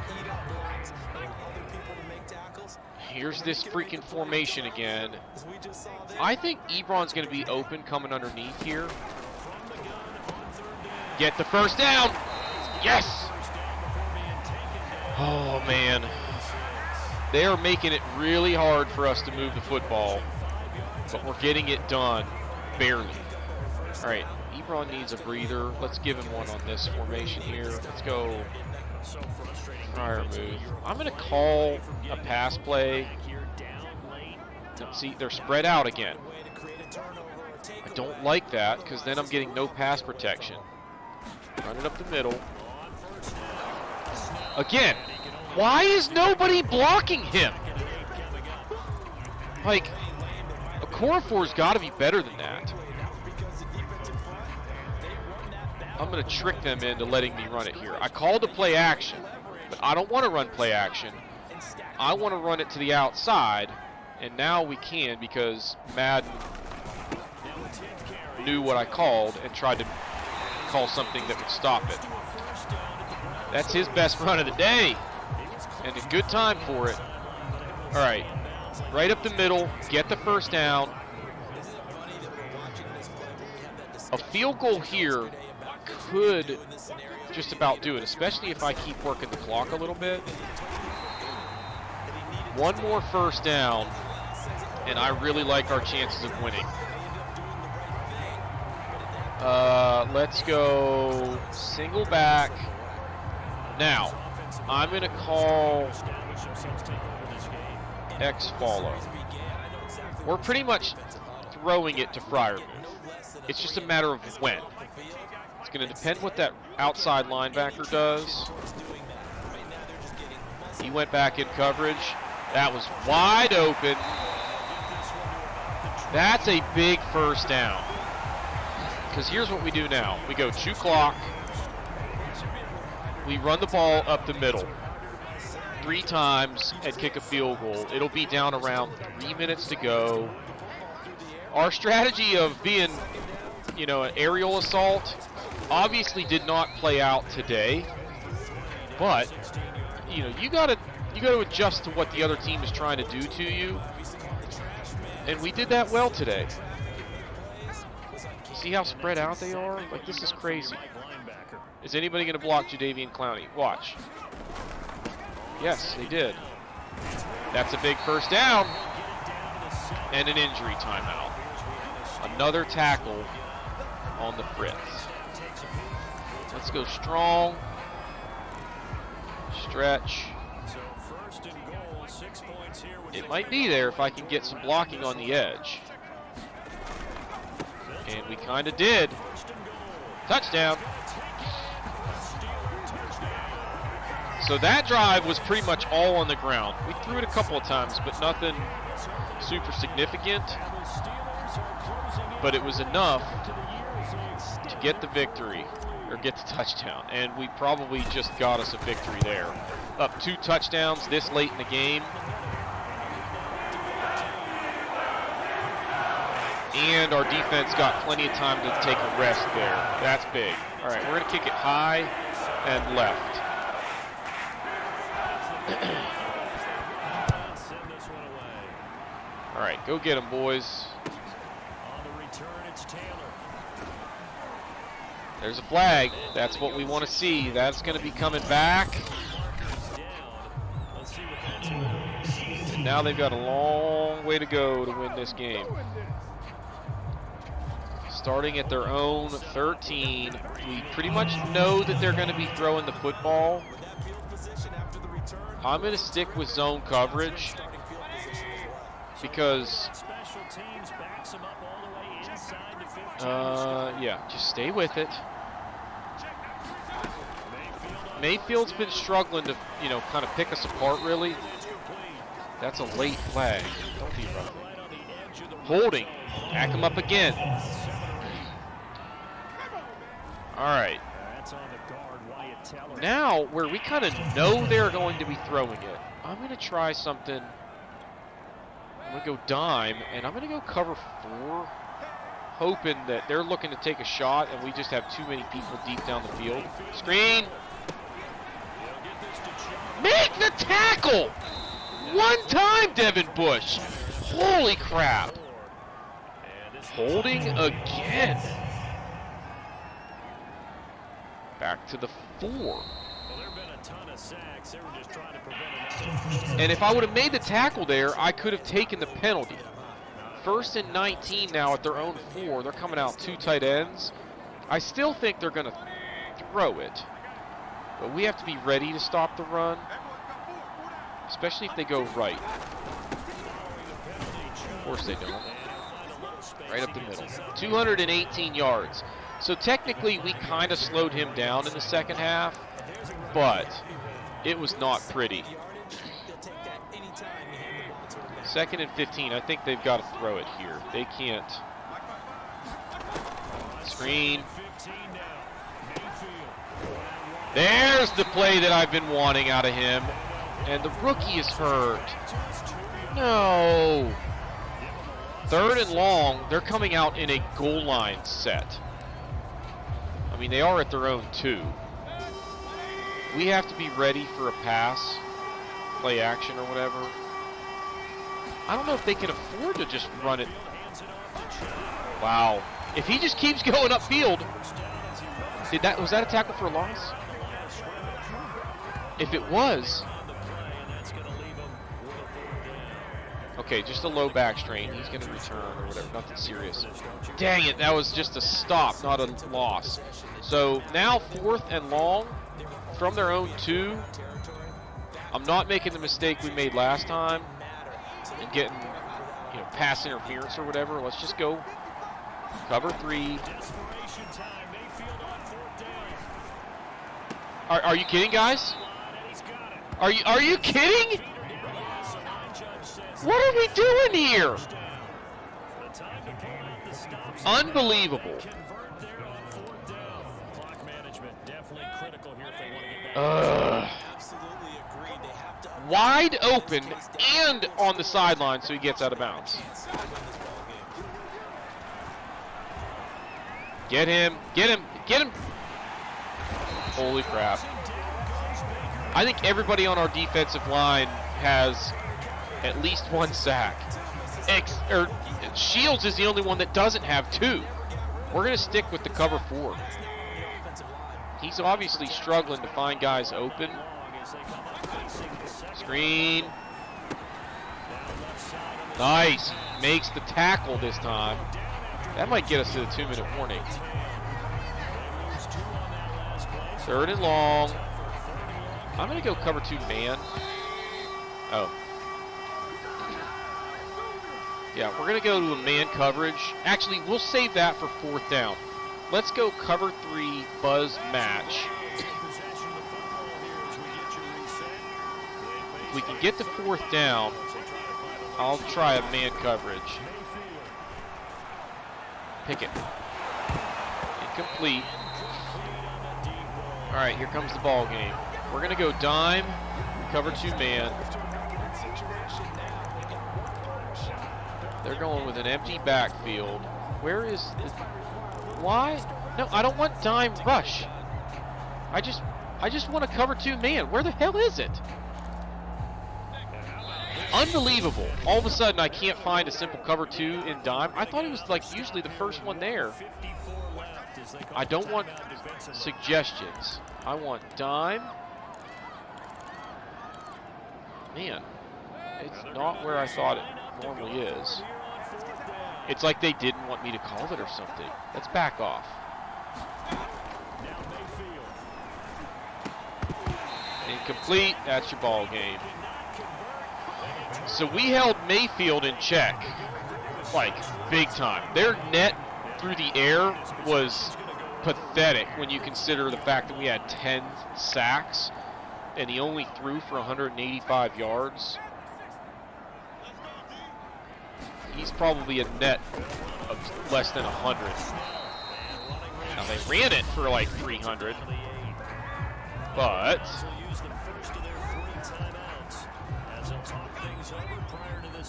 Here's this freaking formation again. I think Ebron's going to be open coming underneath here. Get the first down. Yes. Oh, man. They are making it really hard for us to move the football, but we're getting it done barely. All right, Ebron needs a breather. Let's give him one on this formation here. Let's go. Prior move. I'm going to call a pass play. See, they're spread out again. I don't like that because then I'm getting no pass protection. Run it up the middle. Again, why is nobody blocking him? Like, a core four's got to be better than that. I'm going to trick them into letting me run it here. I called a play action, but I don't want to run play action. I want to run it to the outside, and now we can because Madden knew what I called and tried to call something that would stop it. That's his best run of the day, and a good time for it. All right, right up the middle, get the first down. A field goal here could just about do it, especially if I keep working the clock a little bit. One more first down, and I really like our chances of winning. Let's go single back. Now, I'm going to call X follow. We're pretty much throwing it to Freiermuth. It's just a matter of when. It's going to depend what that outside linebacker does. He went back in coverage. That was wide open. That's a big first down. Because here's what we do now. We go chew clock. We run the ball up the middle 3 times and kick a field goal. It'll be down around 3 minutes to go. Our strategy of being, an aerial assault obviously did not play out today. But, you gotta adjust to what the other team is trying to do to you. And we did that well today. See how spread out they are? Like, this is crazy. Is anybody going to block Jadeveon Clowney? Watch. Yes, they did. That's a big first down. And an injury timeout. Another tackle on the Fritz. Let's go strong. Stretch. It might be there if I can get some blocking on the edge. And we kind of did. Touchdown. So that drive was pretty much all on the ground. We threw it a couple of times, but nothing super significant. But it was enough to get the victory, or get the touchdown. And we probably just got us a victory there. Up 2 touchdowns this late in the game. And our defense got plenty of time to take a rest there. That's big. All right, we're going to kick it high and left. All right, go get them, boys. There's a flag. That's what we want to see. That's going to be coming back. And now they've got a long way to go to win this game. Starting at their own 13, we pretty much know that they're going to be throwing the football. I'm going to stick with zone coverage because, just stay with it. Mayfield's been struggling to, kind of pick us apart, really. That's a late flag. Don't be rough. Holding. Back him up again. All right. Now, where we kind of know they're going to be throwing it, I'm going to try something. I'm going to go dime, and I'm going to go cover 4, hoping that they're looking to take a shot, and we just have too many people deep down the field. Screen. Make the tackle! One time, Devin Bush. Holy crap. Holding again. Back to the 4. And if I would have made the tackle there, I could have taken the penalty. 1st and 19 now at their own 4. They're coming out 2 tight ends. I still think they're going to throw it. But we have to be ready to stop the run, especially if they go right. Of course they don't. Right up the middle. 218 yards. So technically, we kind of slowed him down in the second half, but it was not pretty. 2nd and 15. I think they've got to throw it here. They can't. Screen. There's the play that I've been wanting out of him. And the rookie is hurt. No. 3rd and long. They're coming out in a goal line set. I mean, they are at their own 2. We have to be ready for a pass, play action or whatever. I don't know if they can afford to just run it. Wow. If he just keeps going upfield, was that a tackle for a loss? If it was, okay, just a low back strain. He's going to return or whatever, nothing serious. Dang it, that was just a stop, not a loss. So now 4th and long from their own 2. I'm not making the mistake we made last time and getting, pass interference or whatever. Let's just go cover 3. Are you kidding, guys? Are you kidding? What are we doing here? Unbelievable. Wide open and on the sideline, so he gets out of bounds. Get him, get him, get him. Holy crap. I think everybody on our defensive line has at least one sack. Shields is the only one that doesn't have two. We're going to stick with the cover 4. He's obviously struggling to find guys open. Screen. Nice. Makes the tackle this time. That might get us to the 2-minute warning. 3rd and long. I'm going to go cover 2 man. Oh. Yeah, we're going to go to a man coverage. Actually, we'll save that for 4th down. Let's go cover 3 buzz match. If we can get to 4th down, I'll try a man coverage. Pickett. Incomplete. All right, here comes the ball game. We're going to go dime, cover 2 man. They're going with an empty backfield. Where is the... Why? No, I don't want dime rush. I just want to cover 2 man. Where the hell is it? Unbelievable. All of a sudden, I can't find a simple cover 2 in dime. I thought it was like usually the first one there. I don't want suggestions. I want dime. Man, it's not where I thought it normally is. It's like they didn't want me to call it or something. Let's back off. Incomplete. That's your ball game. So we held Mayfield in check, like, big time. Their net through the air was pathetic when you consider the fact that we had 10 sacks and he only threw for 185 yards. He's probably a net of less than 100. Now they ran it for like 300, but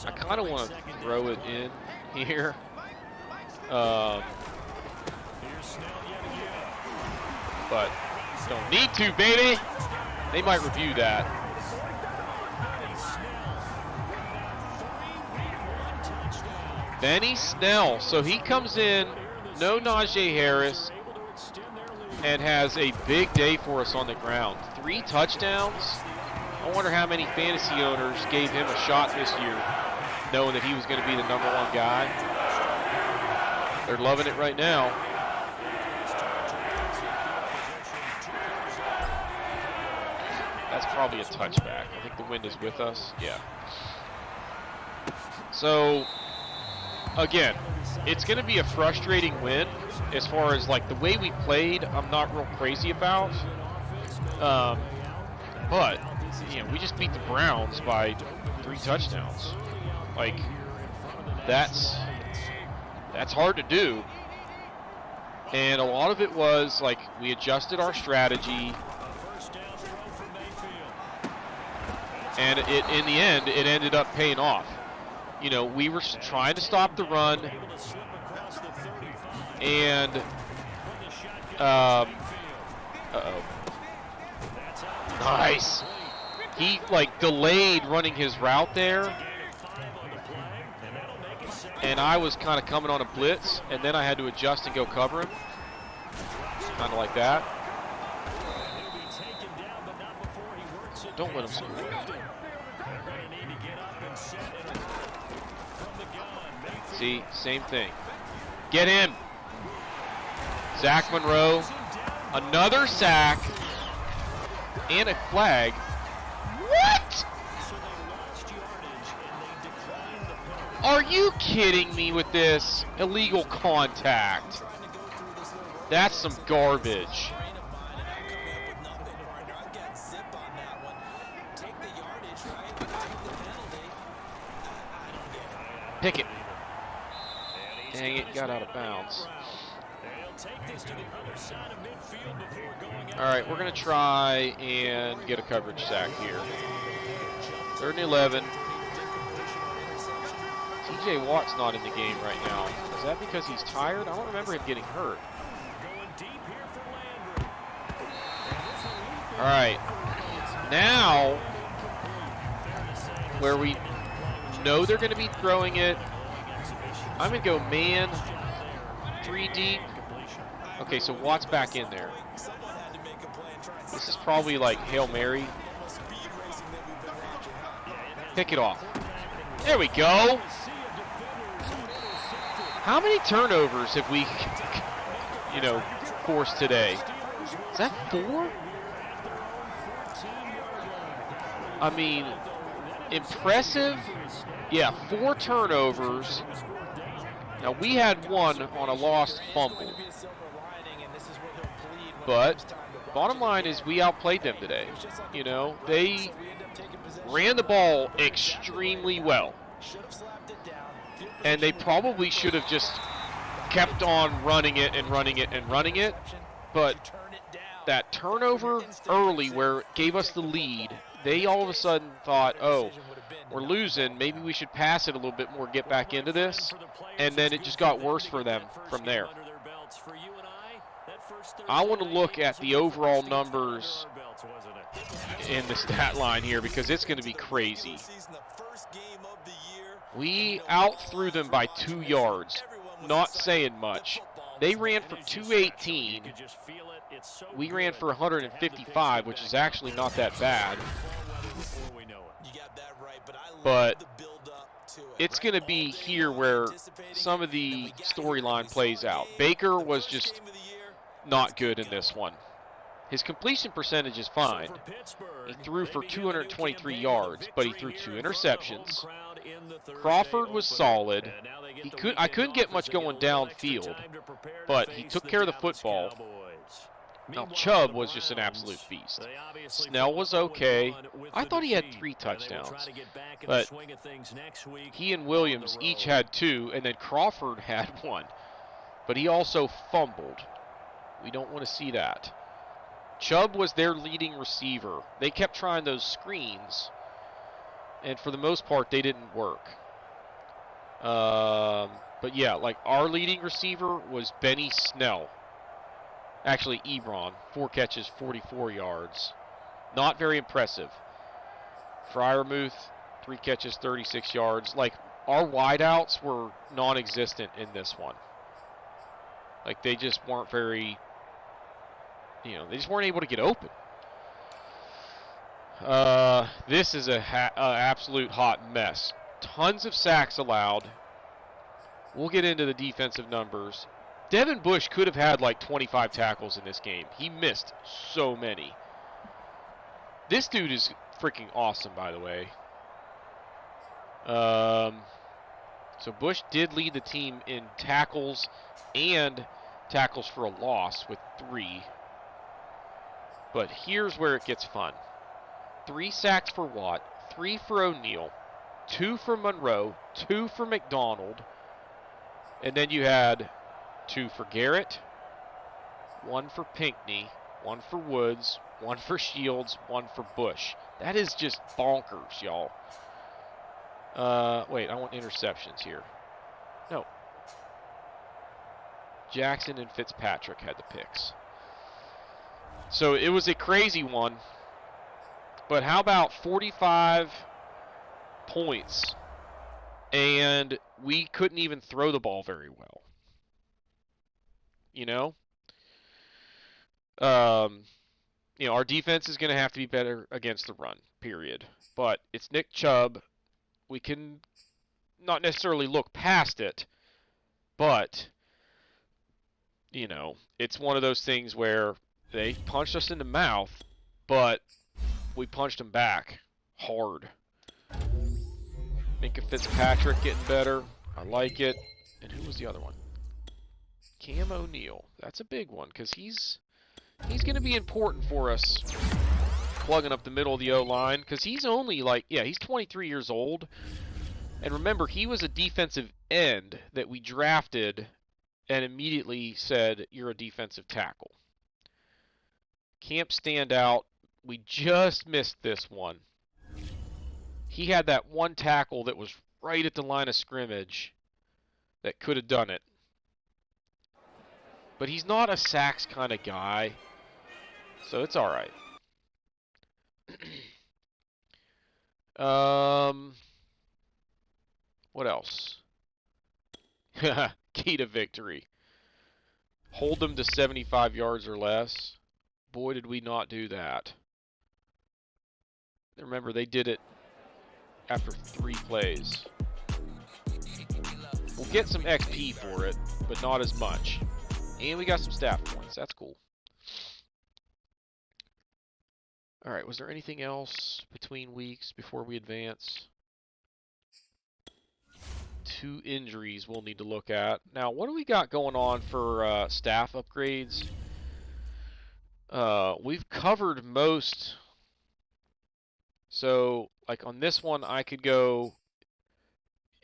I kind of want to throw it in here. But don't need to, baby. They might review that. Benny Snell. So he comes in, no Najee Harris, and has a big day for us on the ground. 3 touchdowns. I wonder how many fantasy owners gave him a shot this year, knowing that he was going to be the #1 guy. They're loving it right now. That's probably a touchback. I think the wind is with us. Yeah. So, again, it's going to be a frustrating win as far as like the way we played. I'm not real crazy about. But, you know, we just beat the Browns by 3 touchdowns. Like, that's hard to do. And a lot of it was like we adjusted our strategy. And in the end, it ended up paying off. You know, we were trying to stop the run. And, uh-oh. Nice. He, like, delayed running his route there. And I was kind of coming on a blitz, and then I had to adjust and go cover him. Kind of like that. Don't let him score. See, same thing. Get him. Zach Monroe. Another sack. And a flag. What? Are you kidding me with this? Illegal contact. That's some garbage. Pick it. Dang it, got out of bounds. All right, we're going to try and get a coverage sack here. 3rd and 11. TJ Watt's not in the game right now. Is that because he's tired? I don't remember him getting hurt. All right. Now, where we know they're going to be throwing it, I'm going to go man 3 deep. Okay, so Watt's back in there. This is probably like Hail Mary. Pick it off. There we go. How many turnovers have we, forced today? Is that 4? I mean, impressive. Yeah, 4 turnovers. Now, we had 1 on a lost fumble. But bottom line is we outplayed them today. They ran the ball extremely well. And they probably should have just kept on running it and running it and running it. But that turnover early where it gave us the lead, they all of a sudden thought, oh, we're losing, maybe we should pass it a little bit more, get back into this. And then it just got worse for them from there. I want to look at the overall numbers in the stat line here because it's going to be crazy. We outthrew them by 2 yards. Not saying much. They ran for 218. We ran for 155, which is actually not that bad. But it's going to be here where some of the storyline plays out. Baker was just not good in this one. His completion percentage is fine. He threw for 223 yards, but he threw 2 interceptions. Crawford was solid. I couldn't get much going downfield, but he took care of the football. Now, Chubb was just an absolute beast. Snell was okay. I thought he had 3 touchdowns, but he and Williams each had 2, and then Crawford had 1. But he also fumbled. We don't want to see that. Chubb was their leading receiver. They kept trying those screens, and for the most part, they didn't work. But yeah, like our leading receiver was Benny Snell. Actually, Ebron, 4 catches, 44 yards. Not very impressive. Freiermuth, 3 catches, 36 yards. Like, our wideouts were non-existent in this one. Like, they just weren't very, they just weren't able to get open. This is a absolute hot mess. Tons of sacks allowed. We'll get into the defensive numbers. Devin Bush could have had like 25 tackles in this game. He missed so many. This dude is freaking awesome, by the way. So Bush did lead the team in tackles and tackles for a loss with 3. But here's where it gets fun. 3 sacks for Watt, 3 for O'Neal, 2 for Monroe, 2 for McDonald, and then you had 2 for Garrett, 1 for Pinckney, 1 for Woods, 1 for Shields, 1 for Bush. That is just bonkers, y'all. Wait, I want interceptions here. No. Jackson and Fitzpatrick had the picks. So it was a crazy one. But how about 45 points? And we couldn't even throw the ball very well. Our defense is going to have to be better against the run, period. But it's Nick Chubb. We can not necessarily look past it, but, it's one of those things where they punched us in the mouth, but we punched them back hard. Minka Fitzpatrick getting better. I like it. And who was the other one? Cam O'Neal. That's a big one because he's going to be important for us plugging up the middle of the O-line because he's only he's 23 years old. And remember, he was a defensive end that we drafted and immediately said, you're a defensive tackle. Can't stand out. We just missed this one. He had that one tackle that was right at the line of scrimmage that could have done it. But he's not a sacks kind of guy, so it's all right. What else? Key to victory. Hold them to 75 yards or less. Boy, did we not do that. Remember, they did it after 3 plays. We'll get some XP for it, but not as much. And we got some staff points. That's cool. Alright, was there anything else between weeks before we advance? 2 injuries we'll need to look at. Now, what do we got going on for staff upgrades? We've covered most. So, like on this one, I could go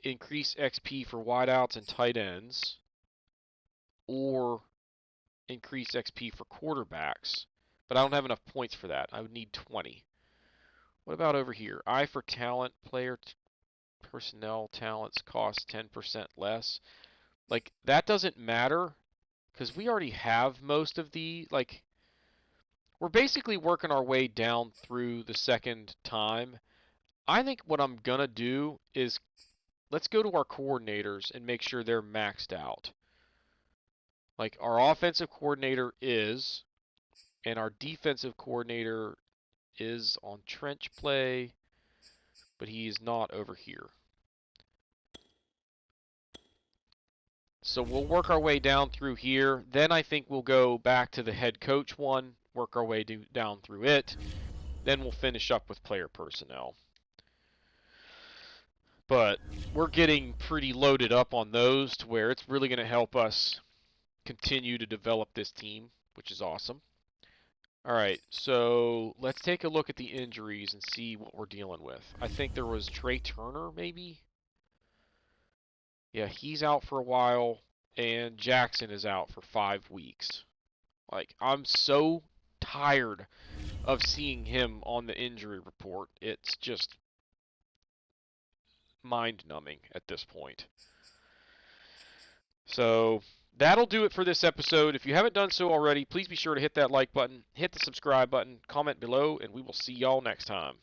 increase XP for wideouts and tight ends, or increase XP for quarterbacks. But I don't have enough points for that. I would need 20. What about over here? I for talent, player personnel talents cost 10% less. Like, that doesn't matter, because we already have most of the, like, we're basically working our way down through the second time. I think what I'm going to do is, let's go to our coordinators and make sure they're maxed out. Like, our offensive coordinator is, and our defensive coordinator is on trench play, but he is not over here. So we'll work our way down through here. Then I think we'll go back to the head coach one, work our way down through it. Then we'll finish up with player personnel. But we're getting pretty loaded up on those to where it's really going to help us continue to develop this team, which is awesome. Alright, so let's take a look at the injuries and see what we're dealing with. I think there was Trey Turner, maybe? Yeah, he's out for a while, and Jackson is out for 5 weeks. Like, I'm so tired of seeing him on the injury report. It's just mind-numbing at this point. So, that'll do it for this episode. If you haven't done so already, please be sure to hit that like button, hit the subscribe button, comment below, and we will see y'all next time.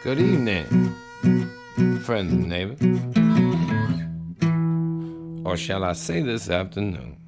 Good evening, friends and neighbors. Or shall I say this afternoon?